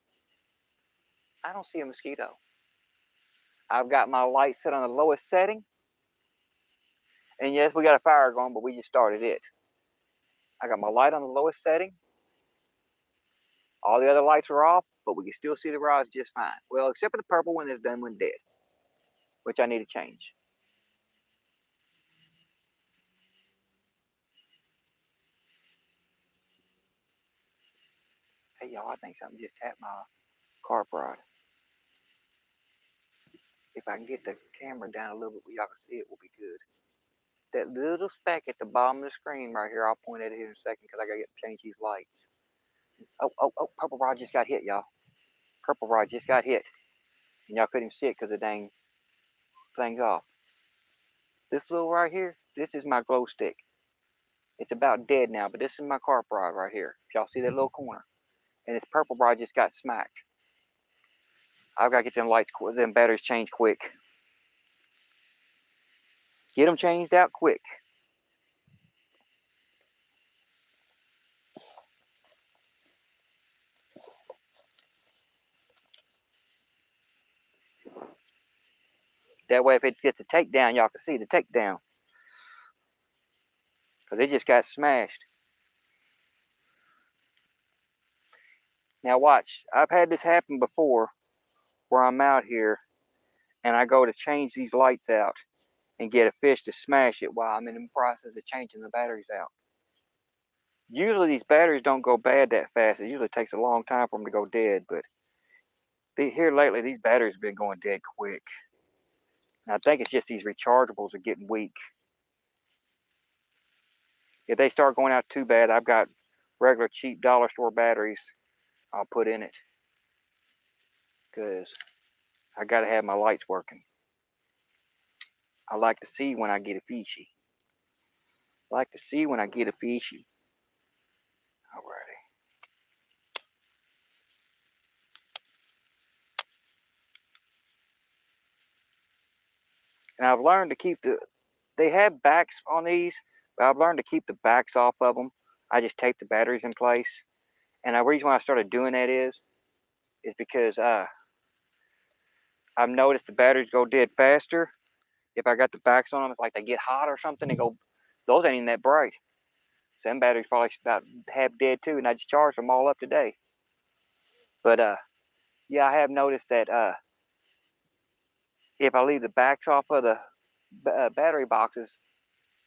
Speaker 2: I don't see a mosquito. I've got my light set on the lowest setting, and yes, we got a fire going, but we just started it. I got my light on the lowest setting. All the other lights are off, but we can still see the rods just fine. Well, except for the purple one that's done when dead, which I need to change. Hey, y'all, I think something just tapped my carp rod. If I can get the camera down a little bit where y'all can see it, will be good. That little speck at the bottom of the screen right here, I'll point at it in a second because I gotta change these lights. Oh, purple rod just got hit, y'all. Purple rod just got hit. And y'all couldn't even see it because the dang thing's off. This little right here, this is my glow stick. It's about dead now, but this is my carp rod right here. If y'all see that little corner. And this purple rod just got smacked. I've got to get them lights, them batteries changed quick. Get them changed out quick. That way, if it gets a takedown, y'all can see the takedown. because it just got smashed. Now watch, I've had this happen before where I'm out here and I go to change these lights out and get a fish to smash it while I'm in the process of changing the batteries out. Usually these batteries don't go bad that fast. It usually takes a long time for them to go dead, but here lately these batteries have been going dead quick. And I think it's just these rechargeables are getting weak. If they start going out too bad, I've got regular cheap dollar store batteries I'll put in it, because I got to have my lights working. I like to see when I get a fishy. I like to see when I get a fishy. Alrighty. And I've learned to keep they have backs on these, but I've learned to keep the backs off of them. I just tape the batteries in place. And the reason why I started doing that is because I've noticed the batteries go dead faster if I got the backs on them. It's like they get hot or something. They go, those ain't even that bright. So them batteries probably about half dead too, and I just charged them all up today. But yeah, I have noticed that if I leave the backs off of the battery boxes,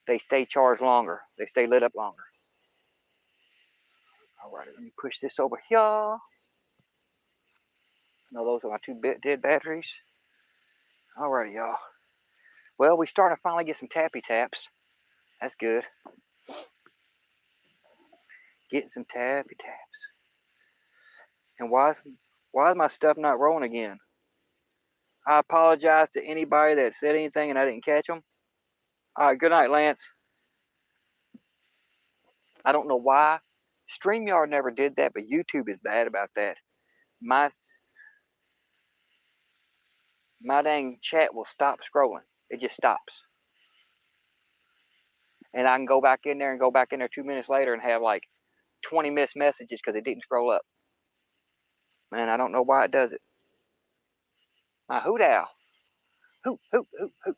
Speaker 2: they stay charged longer. They stay lit up longer. All right, let me push this over here. No, those are my two dead batteries. All righty, y'all. Well, we starting to finally get some tappy taps. That's good. Getting some tappy taps. And why is my stuff not rolling again? I apologize to anybody that said anything and I didn't catch them. All right, good night, Lance. I don't know why. StreamYard never did that, but YouTube is bad about that. My dang chat will stop scrolling. It just stops. And I can go back in there 2 minutes later and have like 20 missed messages because it didn't scroll up. Man, I don't know why it does it. My hoot owl. Hoot, hoot, hoot, hoot.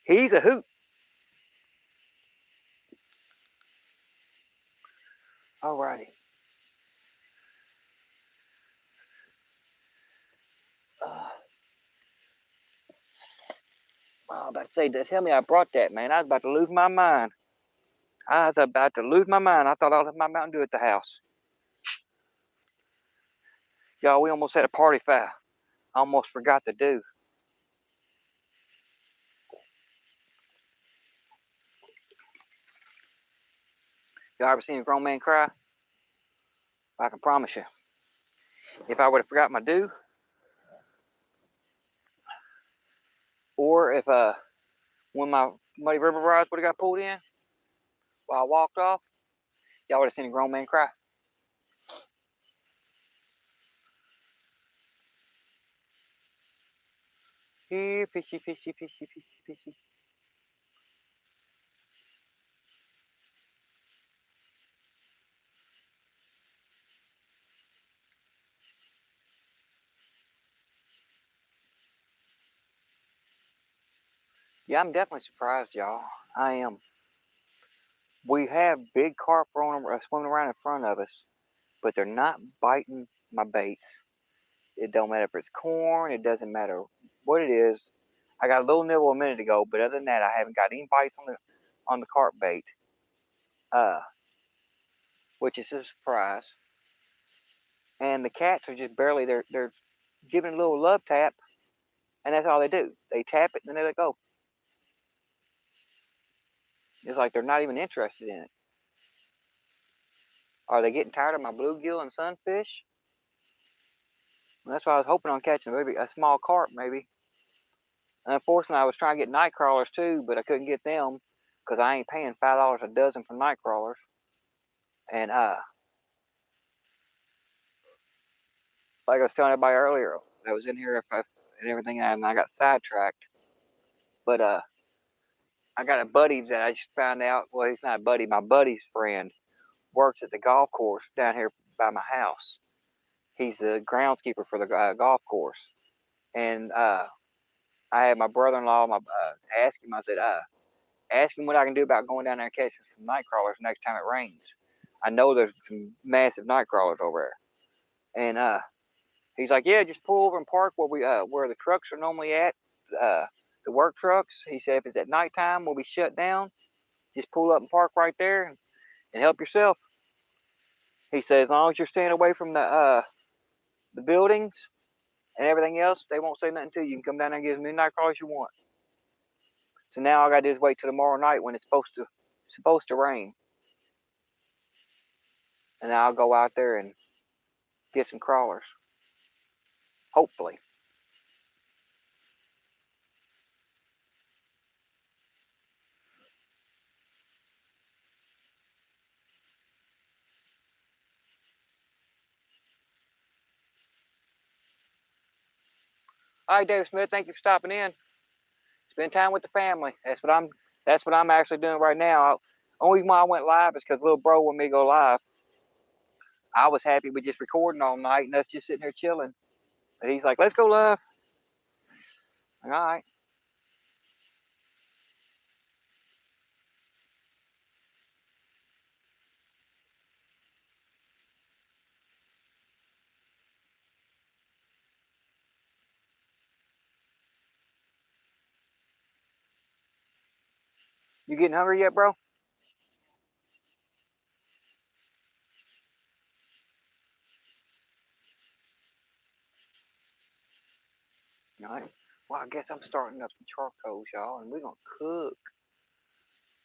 Speaker 2: He's a hoot. Alrighty. I was about to say, tell me I brought that, man. I was about to lose my mind. I was about to lose my mind. I thought I left my Mountain Dew at the house. Y'all, we almost had a party foul. I almost forgot to do. Y'all ever seen a grown man cry? I can promise you. If I would have forgot my dew, or if when my Muddy River rides would have got pulled in while I walked off, y'all would have seen a grown man cry. Here, fishy, fishy, fishy, fishy, fishy. Yeah, I'm definitely surprised, y'all. I am. We have big carp swimming around in front of us, but they're not biting my baits. It don't matter if it's corn. It doesn't matter what it is. I got a little nibble a minute ago, but other than that, I haven't got any bites on the carp bait, uh, which is a surprise. And the cats are just barely they're giving a little love tap, and that's all they do. They tap it and then they let go. It's like they're not even interested in it. Are they getting tired of my bluegill and sunfish? Well, that's why I was hoping on catching maybe a small carp, maybe. And unfortunately, I was trying to get night crawlers too, but I couldn't get them because I ain't paying $5 a dozen for night crawlers. And like I was telling everybody earlier, I was in here and everything, and I got sidetracked. But I got a buddy that I just found out. Well, he's not a buddy. My buddy's friend works at the golf course down here by my house. He's the groundskeeper for the golf course, and I had my brother-in-law, ask him. I said, ask him what I can do about going down there and catching some night crawlers next time it rains. I know there's some massive night crawlers over there. And he's like, yeah, just pull over and park where the trucks are normally at, the work trucks. He said, if it's at nighttime, we'll be shut down. Just pull up and park right there and help yourself. He said, as long as you're staying away from the buildings and everything else, they won't say nothing to you. You can come down there and get as many night crawlers you want. So now all I got to do is wait till tomorrow night when it's supposed to rain. And then I'll go out there and get some crawlers. Hopefully. All right, David Smith, thank you for stopping in. Spend time with the family. That's what I'm actually doing right now. Only reason why I went live is because little bro wanted me to go live. I was happy with just recording all night and us just sitting here chilling. But he's like, let's go live. All right. You getting hungry yet, bro? All right. Well, I guess I'm starting up some charcoals, y'all, and we're going to cook.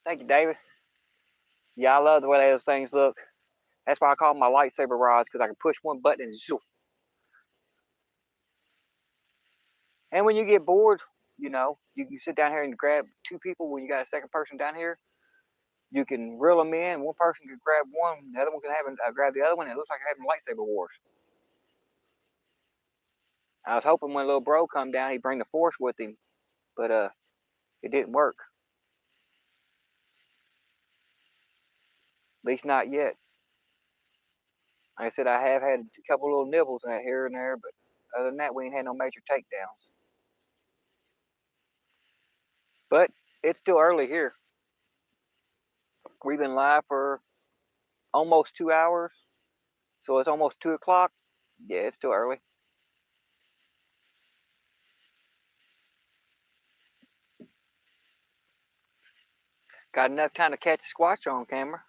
Speaker 2: Thank you, David. Yeah, I love the way those things look. That's why I call them my lightsaber rods, because I can push one button and zoom. And when you get bored, you know, you can sit down here and grab two people when you got a second person down here. You can reel them in. One person can grab one, the other one can grab the other one. And it looks like having lightsaber wars. I was hoping when little bro come down, he'd bring the force with him, but it didn't work. At least not yet. Like I said, I have had a couple little nibbles in it here and there, but other than that, we ain't had no major takedowns. But it's still early here. We've been live for almost 2 hours, so it's almost 2 o'clock. Yeah, it's still early. Got enough time to catch a squatch on camera.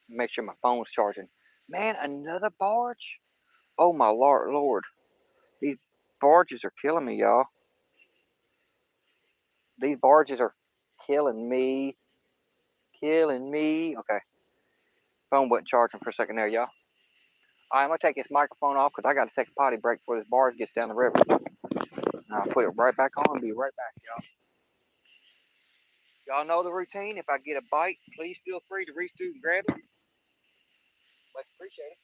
Speaker 2: Make sure my phone's charging. Man, another barge? Oh my lord. These barges are killing me, y'all. These barges are killing me. Killing me. Okay. Phone wasn't charging for a second there, y'all. All right, I'm going to take this microphone off because I got to take a potty break before this barge gets down the river. I'll put it right back on and be right back, y'all. Y'all know the routine. If I get a bite, please feel free to reach through and grab it. Much appreciated.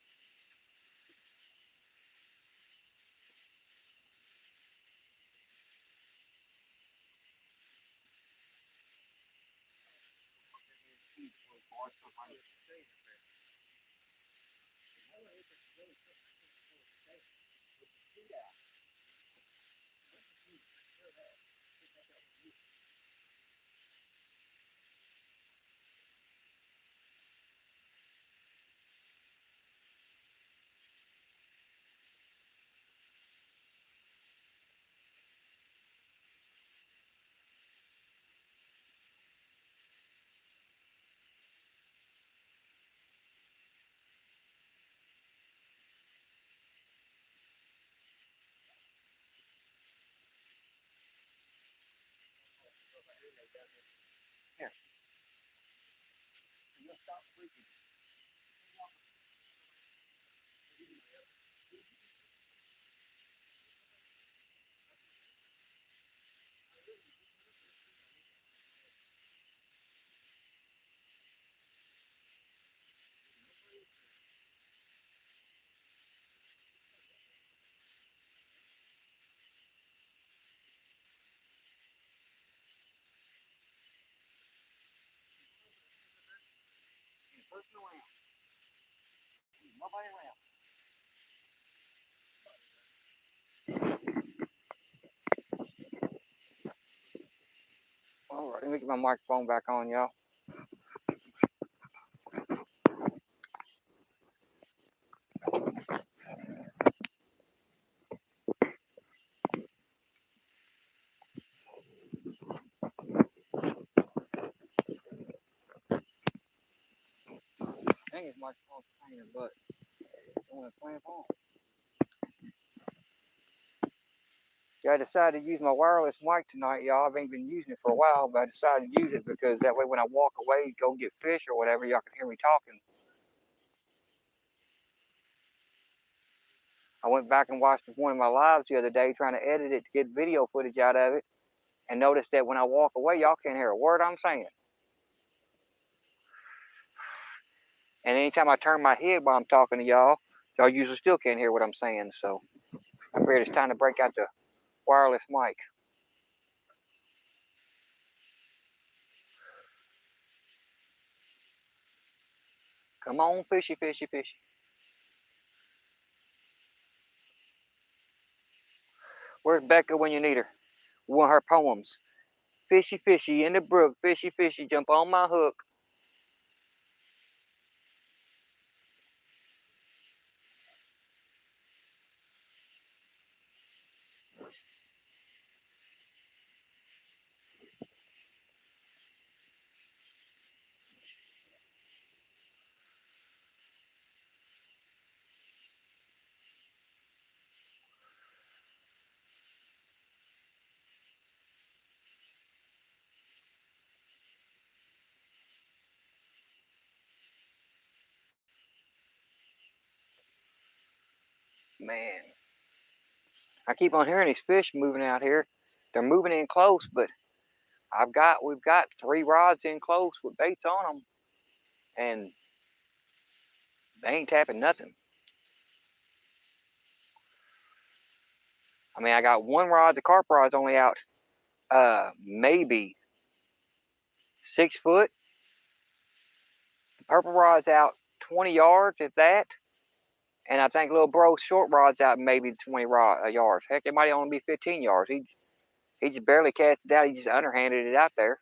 Speaker 2: Here. You'll stop freaking. Person around. Nobody around. Let me get my microphone back on, y'all. Dang, his microphone's a pain in the butt. I want to clamp on. Yeah, I decided to use my wireless mic tonight, y'all. I've ain't been using it for a while, but I decided to use it because that way when I walk away, go get fish or whatever, y'all can hear me talking. I went back and watched one of my lives the other day trying to edit it to get video footage out of it, and noticed that when I walk away, y'all can't hear a word I'm saying. And anytime I turn my head while I'm talking to y'all usually still can't hear what I'm saying. So I figured it's time to break out the wireless mic. Come on, fishy, fishy, fishy. Where's Becca when you need her? One of her poems. Fishy, fishy in the brook, fishy, fishy, jump on my hook. Man, I keep on hearing these fish moving out here. They're moving in close, but we've got 3 rods in close with baits on them, and they ain't tapping nothing. I mean, I got 1 rod. The carp rod's only out maybe 6 foot. The purple rod's out 20 yards, if that. And I think little bro short rod's out maybe 20 yards. Heck, it might only be 15 yards. He just barely cast it out. He just underhanded it out there.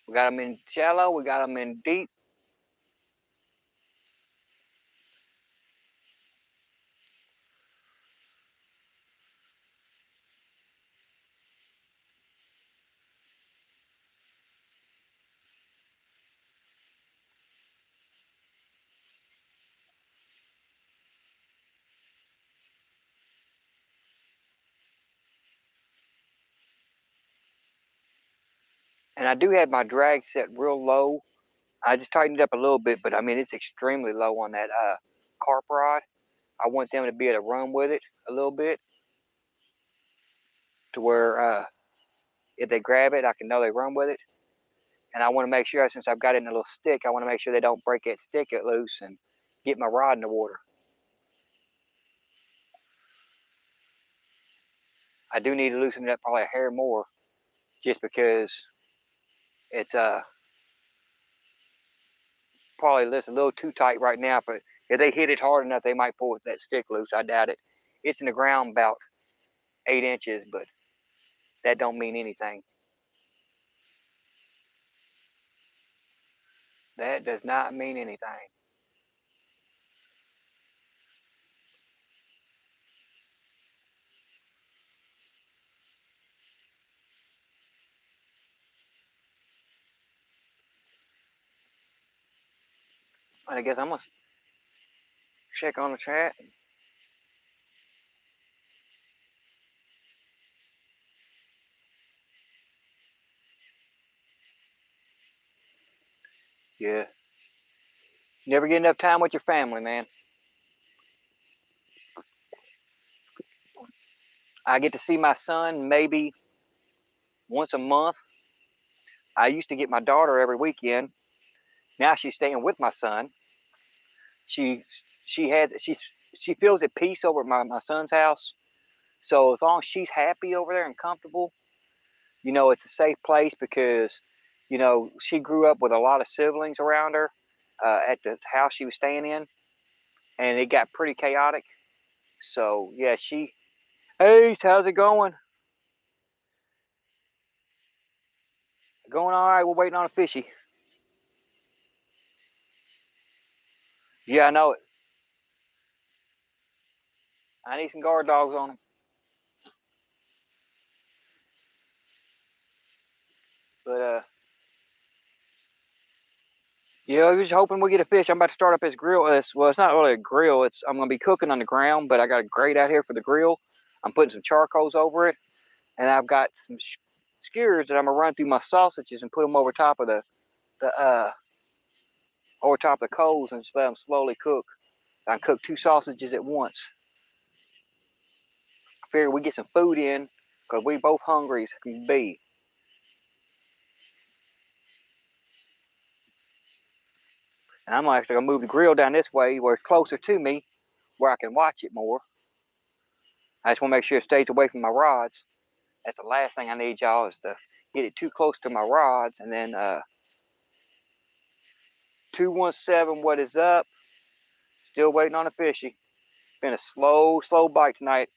Speaker 2: We got them in shallow. We got them in deep. And I do have my drag set real low. I just tightened it up a little bit, but I mean, it's extremely low on that carp rod. I want them to be able to run with it a little bit to where if they grab it, I can know they run with it. And I want to make sure, since I've got it in a little stick, I want to make sure they don't break that stick it loose and get my rod in the water. I do need to loosen it up probably a hair more, just because it's probably a little too tight right now. But if they hit it hard enough, they might pull that stick loose. I doubt it. It's in the ground about 8 inches, but that don't mean anything. That does not mean anything. I guess I'm gonna check on the chat. Yeah. Never get enough time with your family, man. I get to see my son maybe once a month. I used to get my daughter every weekend. Now she's staying with my son. She she feels at peace over at my son's house. So as long as she's happy over there and comfortable, it's a safe place, because she grew up with a lot of siblings around her at the house she was staying in, and it got pretty chaotic. So yeah, Ace, how's it going? Going all right. We're waiting on a fishy. Yeah, I know it. I need some guard dogs on them. But yeah, I was hoping we get a fish. I'm about to start up this grill. Well, it's not really a grill. I'm gonna be cooking on the ground, but I got a grate out here for the grill. I'm putting some charcoals over it, and I've got some skewers that I'm gonna run through my sausages and put them over top of the over top of the coals and just let them slowly cook. I cook 2 sausages at once. I figure we get some food in because we both hungry as can be. And I'm actually gonna move the grill down this way where it's closer to me, where I can watch it more. I just want to make sure it stays away from my rods. That's the last thing I need, y'all, is to get it too close to my rods. And then 217, what is up? Still waiting on a fishy. Been a slow bite tonight.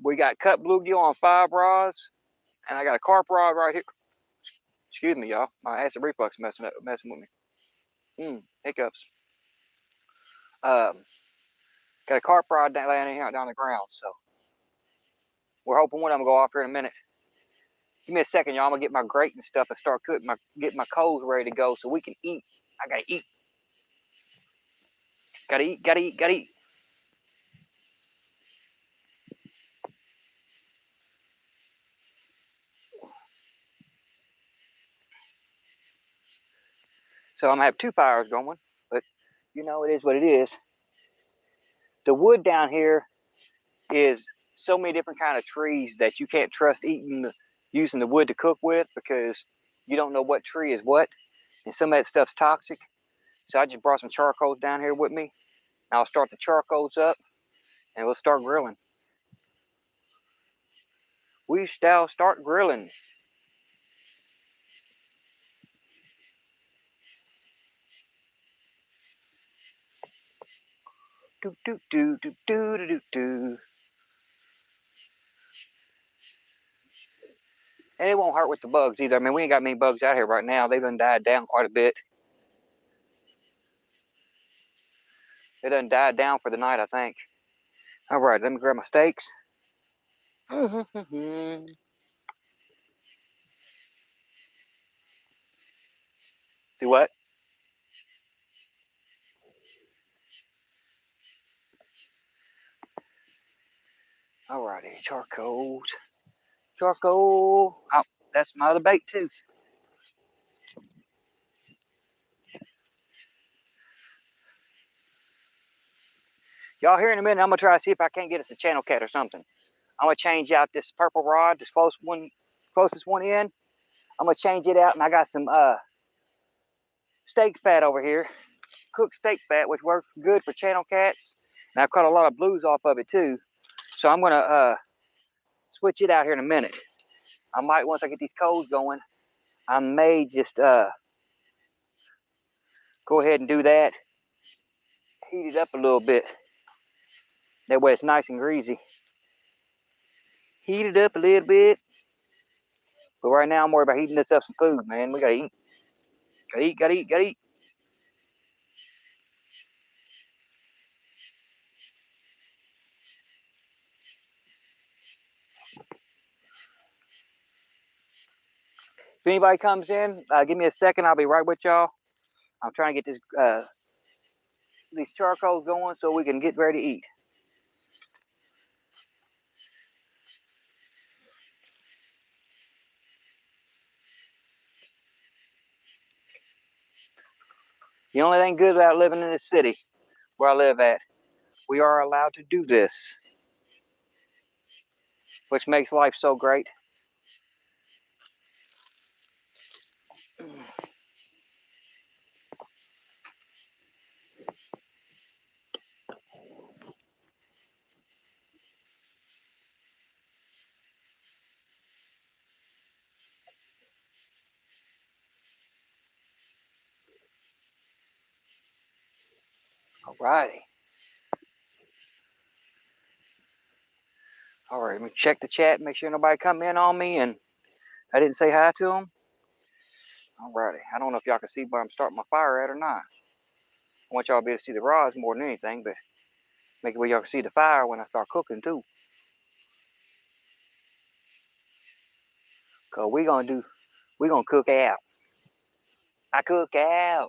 Speaker 2: We got cut bluegill on 5 rods, and I got a carp rod right here. Excuse me, y'all. My acid reflux messing with me. Hiccups. Got a carp rod laying here down the ground, so we're hoping one of them will go off here in a minute. Give me a second, y'all. I'm gonna get my grate and stuff and start cooking get my coals ready to go so we can eat. I gotta eat. Gotta eat, gotta eat, gotta eat. So I'm gonna have 2 fires going, but you know, it is what it is. The wood down here is so many different kind of trees that you can't trust using the wood to cook with because you don't know what tree is what, and some of that stuff's toxic. So I just brought some charcoals down here with me. I'll start the charcoals up, and we'll start grilling. We shall start grilling. Do do do do do do do do. And it won't hurt with the bugs either. I mean, we ain't got many bugs out here right now. They've done died down quite a bit. They done died down for the night, I think. All right, let me grab my steaks. Do what? All righty, charcoal. Charcoal. Oh, that's my other bait too. Y'all here in a minute, I'm gonna try to see if I can't get us a channel cat or something. I'm gonna change out this purple rod, this closest one in. I'm gonna change it out, and I got some steak fat over here, cooked steak fat, which works good for channel cats. And I've caught a lot of blues off of it too. So I'm gonna switch it out here in a minute. I might, once I get these coals going, I may just go ahead and do that. Heat it up a little bit. That way it's nice and greasy. Heat it up a little bit. But right now I'm worried about heating this up some food, man. We gotta eat. Gotta eat, gotta eat, gotta eat. If anybody comes in, give me a second. I'll be right with y'all. I'm trying to get these charcoals going so we can get ready to eat. The only thing good about living in this city where I live at, we are allowed to do this, which makes life so great. All righty. All right, let me check the chat, make sure nobody come in on me and I didn't say hi to them. All righty. I don't know if y'all can see where I'm starting my fire at or not. I want y'all to be able to see the rods more than anything, but make it where y'all can see the fire when I start cooking too. Cause we gonna cook out. I cook out.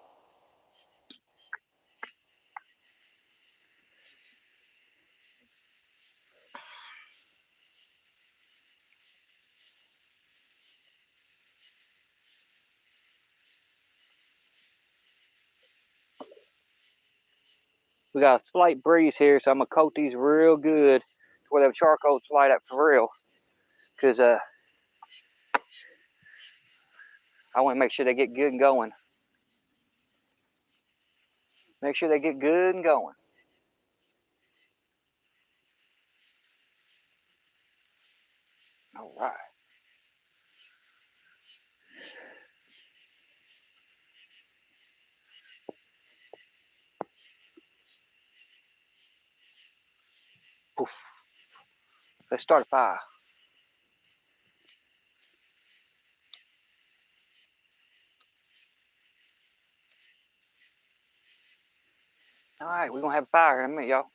Speaker 2: We got a slight breeze here, so I'm gonna coat these real good to where the charcoals light up for real. Cause I want to make sure they get good and going. Make sure they get good and going. All right. Poof. Let's start a fire. All right, we're gonna have a fire in a minute, y'all.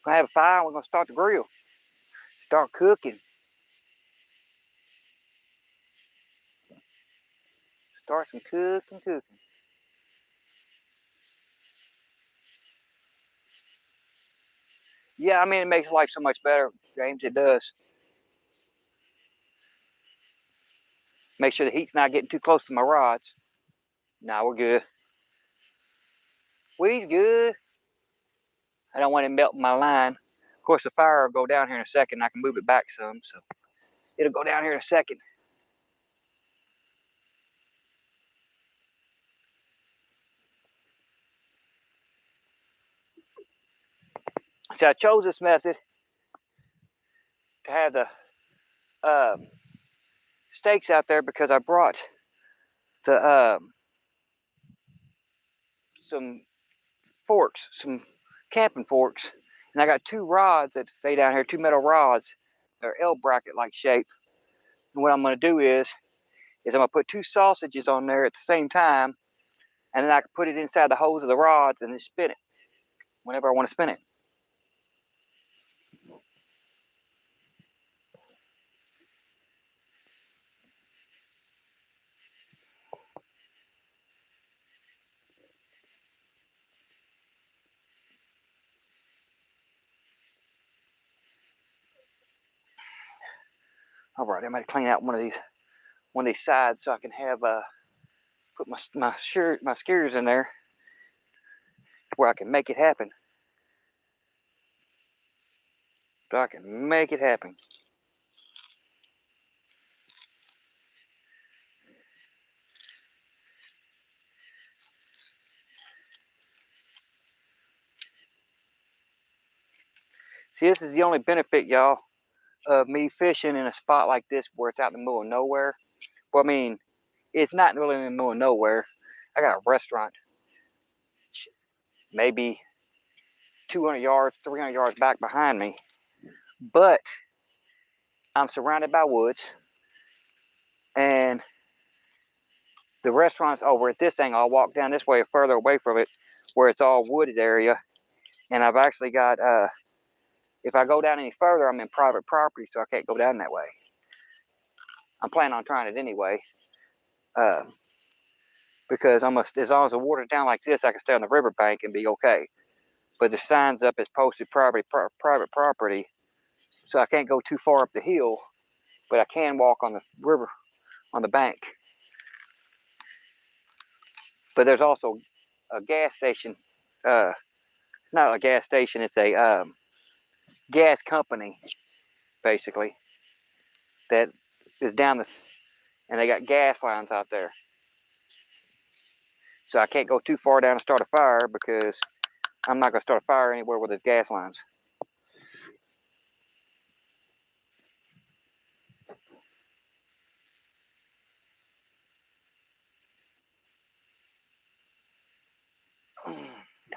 Speaker 2: We're gonna have a fire and we're gonna start the grill. Start cooking. Start some cooking. Yeah, I mean, it makes life so much better, James. It does. Make sure the heat's not getting too close to my rods. Nah, we're good. We's good. I don't want it melting my line. Of course, the fire will go down here in a second. I can move it back some, so it'll go down here in a second. So I chose this method to have the steaks out there because I brought the some forks, some camping forks, and I got two rods that stay down here, two metal rods. They're L bracket like shape. And what I'm going to do is I'm going to put two sausages on there at the same time, and then I can put it inside the holes of the rods and then spin it whenever I want to spin it. All right, I'm going to clean out one of these sides so I can have put my skewers in there where I can make it happen. So I can make it happen. See, this is the only benefit, y'all, of me fishing in a spot like this where it's out in the middle of nowhere. Well, I mean, it's not really in the middle of nowhere. I got a restaurant maybe 200 yards, 300 yards back behind me, but I'm surrounded by woods, and the restaurant's over at this angle. I'll walk down this way further away from it where it's all wooded area, and I've actually got, if I go down any further, I'm in private property, so I can't go down that way. I'm planning on trying it anyway, because as long as the water's down like this, I can stay on the riverbank and be okay. But the signs up is posted private property, so I can't go too far up the hill, but I can walk on the river, on the bank. But there's also a gas station, not a gas station, it's a gas company, basically, that is down and they got gas lines out there. So I can't go too far down to start a fire because I'm not going to start a fire anywhere where there's gas lines.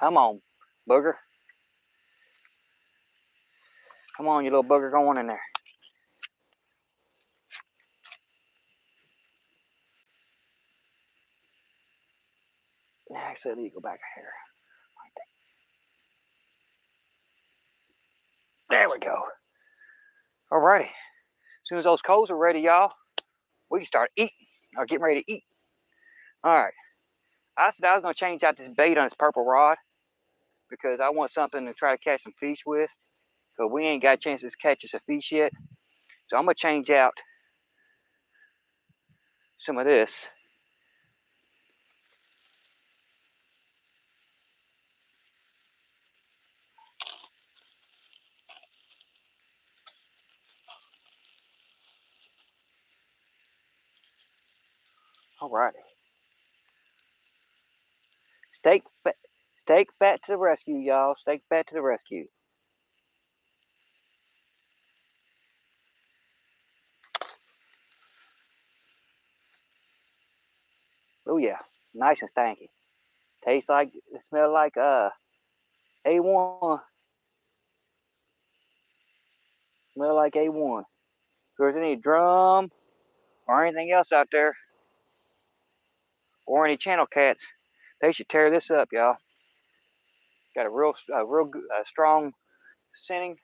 Speaker 2: Come on, booger. Come on, you little bugger, go on in there. Actually, let me go back here. There we go. Alrighty. As soon as those coals are ready, y'all, we can start eating or getting ready to eat. Alright. I said I was going to change out this bait on this purple rod because I want something to try to catch some fish with. Because we ain't got a chance to catch us a fish yet. So I'm going to change out some of this. Alrighty. Steak fat to the rescue, y'all. Steak fat to the rescue. Oh yeah, nice and stanky. Tastes like, it smells like A1. Smell like A1. If there's any drum or anything else out there, or any channel cats, they should tear this up, y'all. Got a real strong scenting.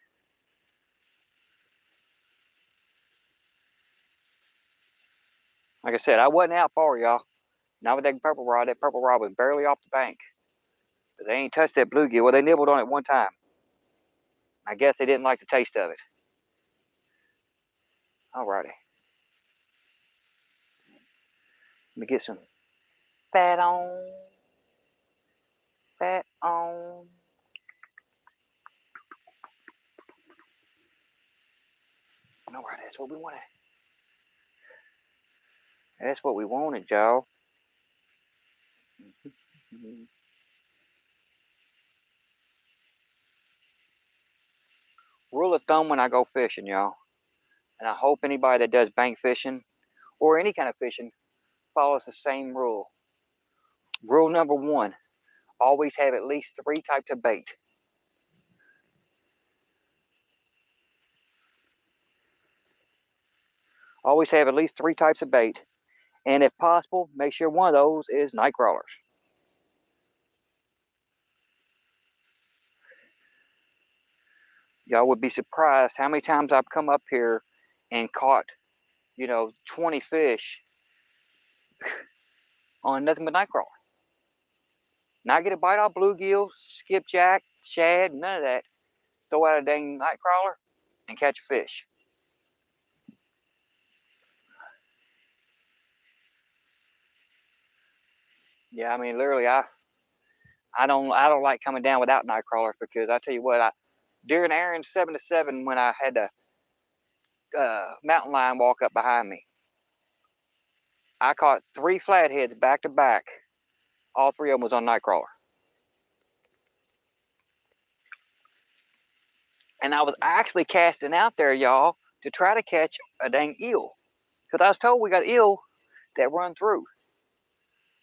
Speaker 2: Like I said, I wasn't out far, y'all. Not with that purple rod. That purple rod was barely off the bank. But they ain't touched that bluegill. Well, they nibbled on it one time. I guess they didn't like the taste of it. Alrighty. Let me get some fat on. Fat on. Alright, that's what we wanted. That's what we wanted, y'all. Rule of thumb when I go fishing, y'all. And I hope anybody that does bank fishing or any kind of fishing follows the same rule. Rule number 1, always have at least 3 types of bait. Always have at least 3 types of bait. And if possible, make sure one of those is night crawlers. Y'all would be surprised how many times I've come up here and caught, 20 fish on nothing but night crawler. Not get a bite off bluegill, skipjack, shad, none of that. Throw out a dang night crawler and catch a fish. Yeah, I mean, literally, I don't like coming down without night crawlers because I tell you what, during Aaron's 7 to 7 when I had the mountain lion walk up behind me, I caught 3 flatheads back to back. All 3 of them was on night crawler. And I was actually casting out there, y'all, to try to catch a dang eel. Because I was told we got eel that run through.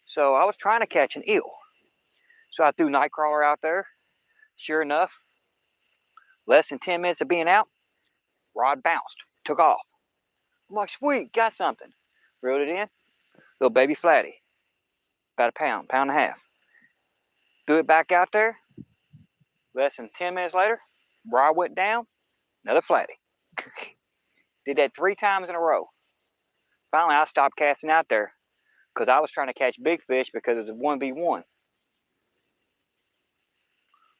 Speaker 2: So I was trying to catch an eel. So I threw night crawler out there. Sure enough, less than 10 minutes of being out, rod bounced, took off. I'm like, sweet, got something. Reeled it in, little baby flatty, about a pound, pound and a half. Threw it back out there. Less than 10 minutes later, rod went down, another flatty. Did that 3 times in a row. Finally, I stopped casting out there because I was trying to catch big fish because it was a 1v1.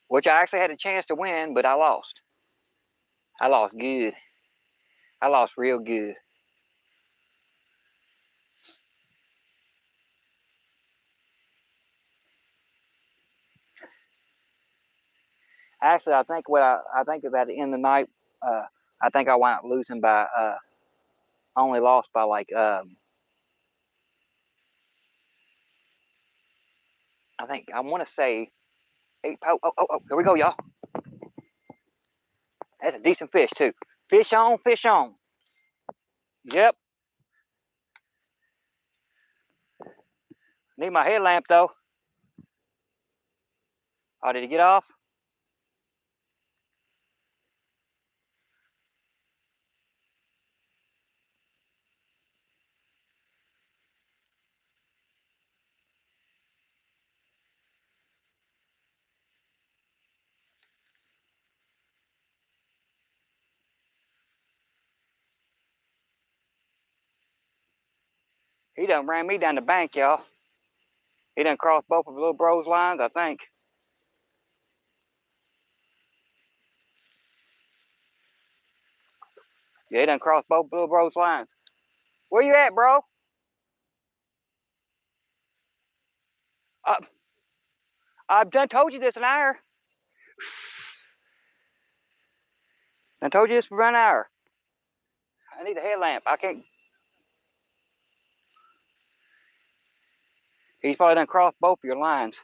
Speaker 2: Which I actually had a chance to win, but I lost. I lost good. I lost real good. Actually, I think I think at the end of the night, I think I wound up losing by only lost by like I think I want to say 8. Oh, here we go, y'all. That's a decent fish too. Fish on, fish on. Yep. Need my headlamp though. Oh, did he get off? He done ran me down the bank, y'all. He done crossed both of little bro's lines, I think. Yeah, he done crossed both little bro's lines. Where you at, bro? I've done told you this an hour. I told you this for an hour. I need a headlamp. I can't. He's probably done crossed both of your lines.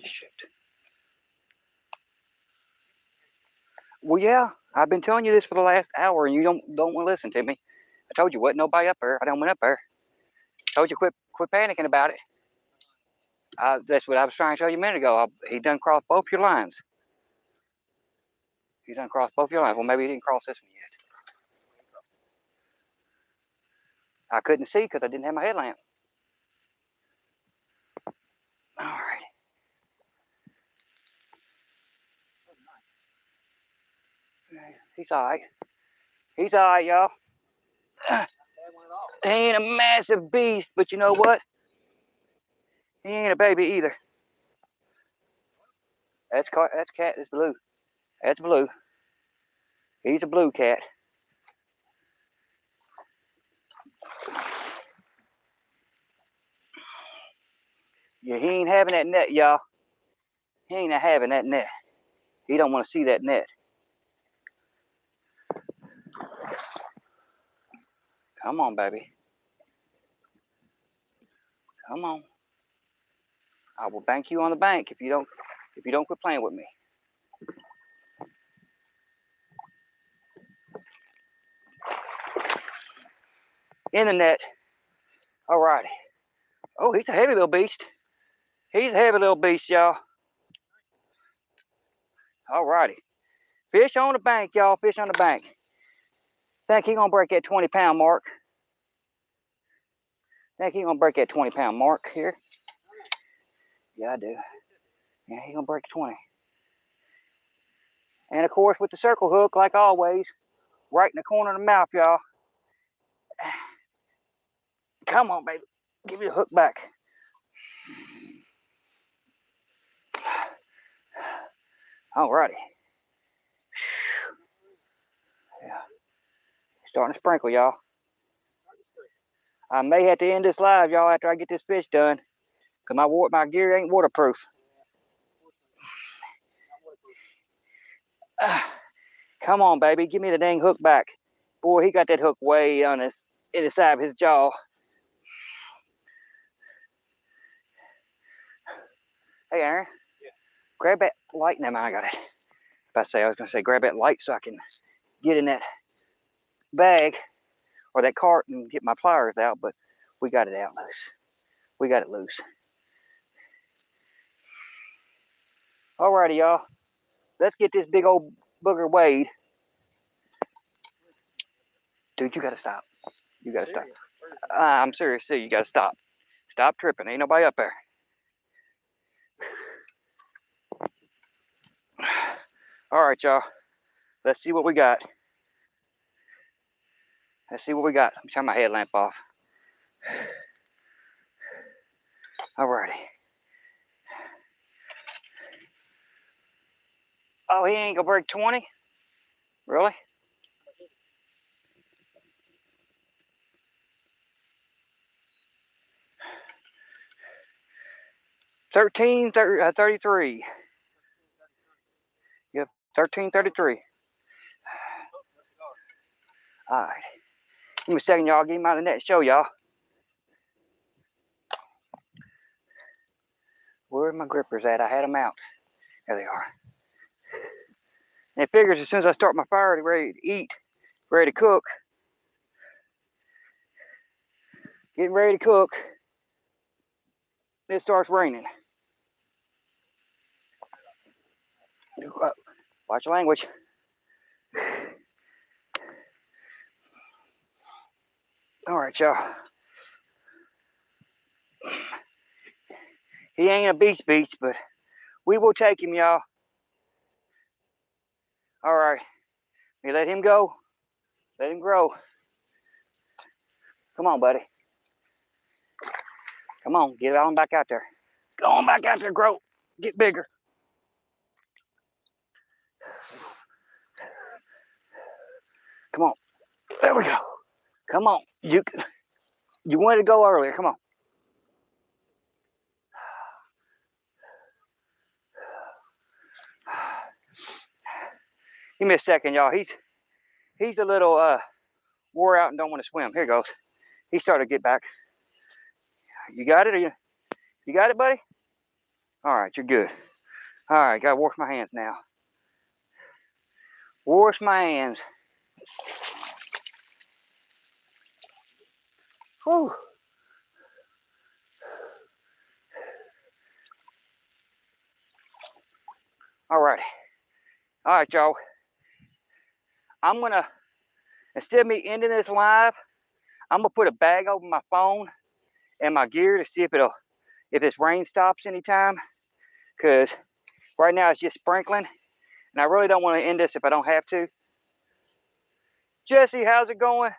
Speaker 2: Shit. Well, yeah, I've been telling you this for the last hour, and you don't want to listen to me. I told you wasn't nobody up there. I done went up there. Told you quit panicking about it. That's what I was trying to show you a minute ago. He done crossed both your lines. He done crossed both your lines. Well, maybe he didn't cross this one yet. I couldn't see because I didn't have my headlamp. All right. He's all right. He's all right, y'all. He ain't a massive beast, but you know what? He ain't a baby either. That's cat. That's blue. That's blue. He's a blue cat. Yeah, he ain't having that net, y'all. He ain't having that net. He don't want to see that net. Come on, baby. Come on. I will bank you on the bank if you don't quit playing with me. In the net. All righty. Oh, he's a heavy little beast. He's a heavy little beast, y'all. All righty. Fish on the bank, y'all. Fish on the bank. Think he gonna break that 20-pound mark. Think he gonna break that 20-pound mark here. Yeah, I do. Yeah, he gonna break 20. And of course, with the circle hook, like always, right in the corner of the mouth, y'all. Come on, baby. Give me the hook back. Alrighty. Yeah. Starting to sprinkle, y'all. I may have to end this live, y'all, after I get this fish done. Because my gear ain't waterproof. Come on, baby. Give me the dang hook back. Boy, he got that hook way on in the side of his jaw. Hey, Aaron. Yeah. Grab that light. Never mind, I got it. I was going to say, grab that light so I can get in that bag or that cart and get my pliers out, but we got it out loose. We got it loose. Alrighty, y'all. Let's get this big old booger weighed. Dude, you got to stop. You got to stop. I'm serious, too. You got to stop. Stop tripping. Ain't nobody up there. All right, y'all. Let's see what we got. Let's see what we got. Let me turn my headlamp off. Alrighty. Oh, he ain't gonna break 20? Really? 33. Yep, 1333. All right. Give me a second, y'all. Get him out of the net. Show y'all. Where are my grippers at? I had them out. There they are. And it figures as soon as I start my fire, ready to eat, ready to cook, getting ready to cook, it starts raining. Watch your language. All right, y'all. He ain't a beach, but we will take him, y'all. All right. You let him go. Let him grow. Come on, buddy. Come on, get on back out there. Go on back out there, grow. Get bigger. Come on. There we go. Come on. You wanted to go earlier. Come on. Give me a second, y'all. He's a little wore out and don't want to swim. Here he goes. He's starting to get back. You got it? You got it, buddy? All right, you're good. All right, gotta wash my hands now. Wash my hands. Whew. All right, y'all. I'm gonna, instead of me ending this live, I'm gonna put a bag over my phone and my gear to see if this rain stops anytime. Cause right now it's just sprinkling, and I really don't want to end this if I don't have to. Jesse, how's it going?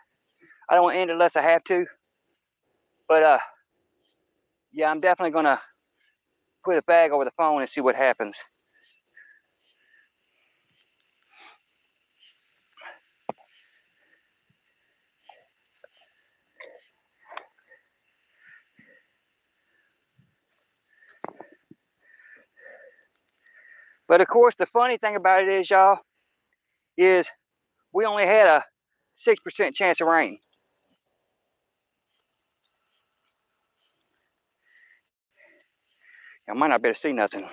Speaker 2: I don't want to end it unless I have to. But yeah, I'm definitely gonna put a bag over the phone and see what happens. But of course, the funny thing about it is, y'all, is we only had a 6% chance of rain. I might not be able to see nothing.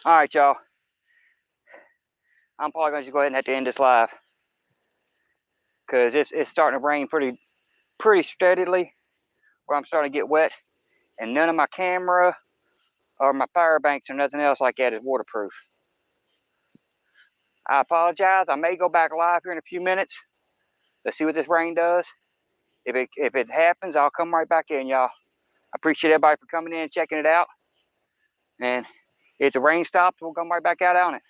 Speaker 2: All right, y'all. I'm probably gonna just go ahead and have to end this live because it's starting to rain pretty steadily, where I'm starting to get wet, and none of my camera or my power banks or nothing else like that is waterproof. I apologize. I may go back live here in a few minutes. Let's see what this rain does. If it happens, I'll come right back in, y'all. I appreciate everybody for coming in and checking it out. And if the rain stops, we'll come right back out on it.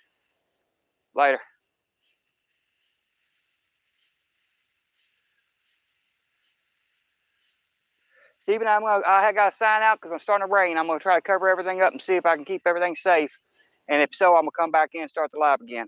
Speaker 2: Later. Stephen, I got to sign out because I'm starting to rain. I'm going to try to cover everything up and see if I can keep everything safe. And if so, I'm going to come back in and start the live again.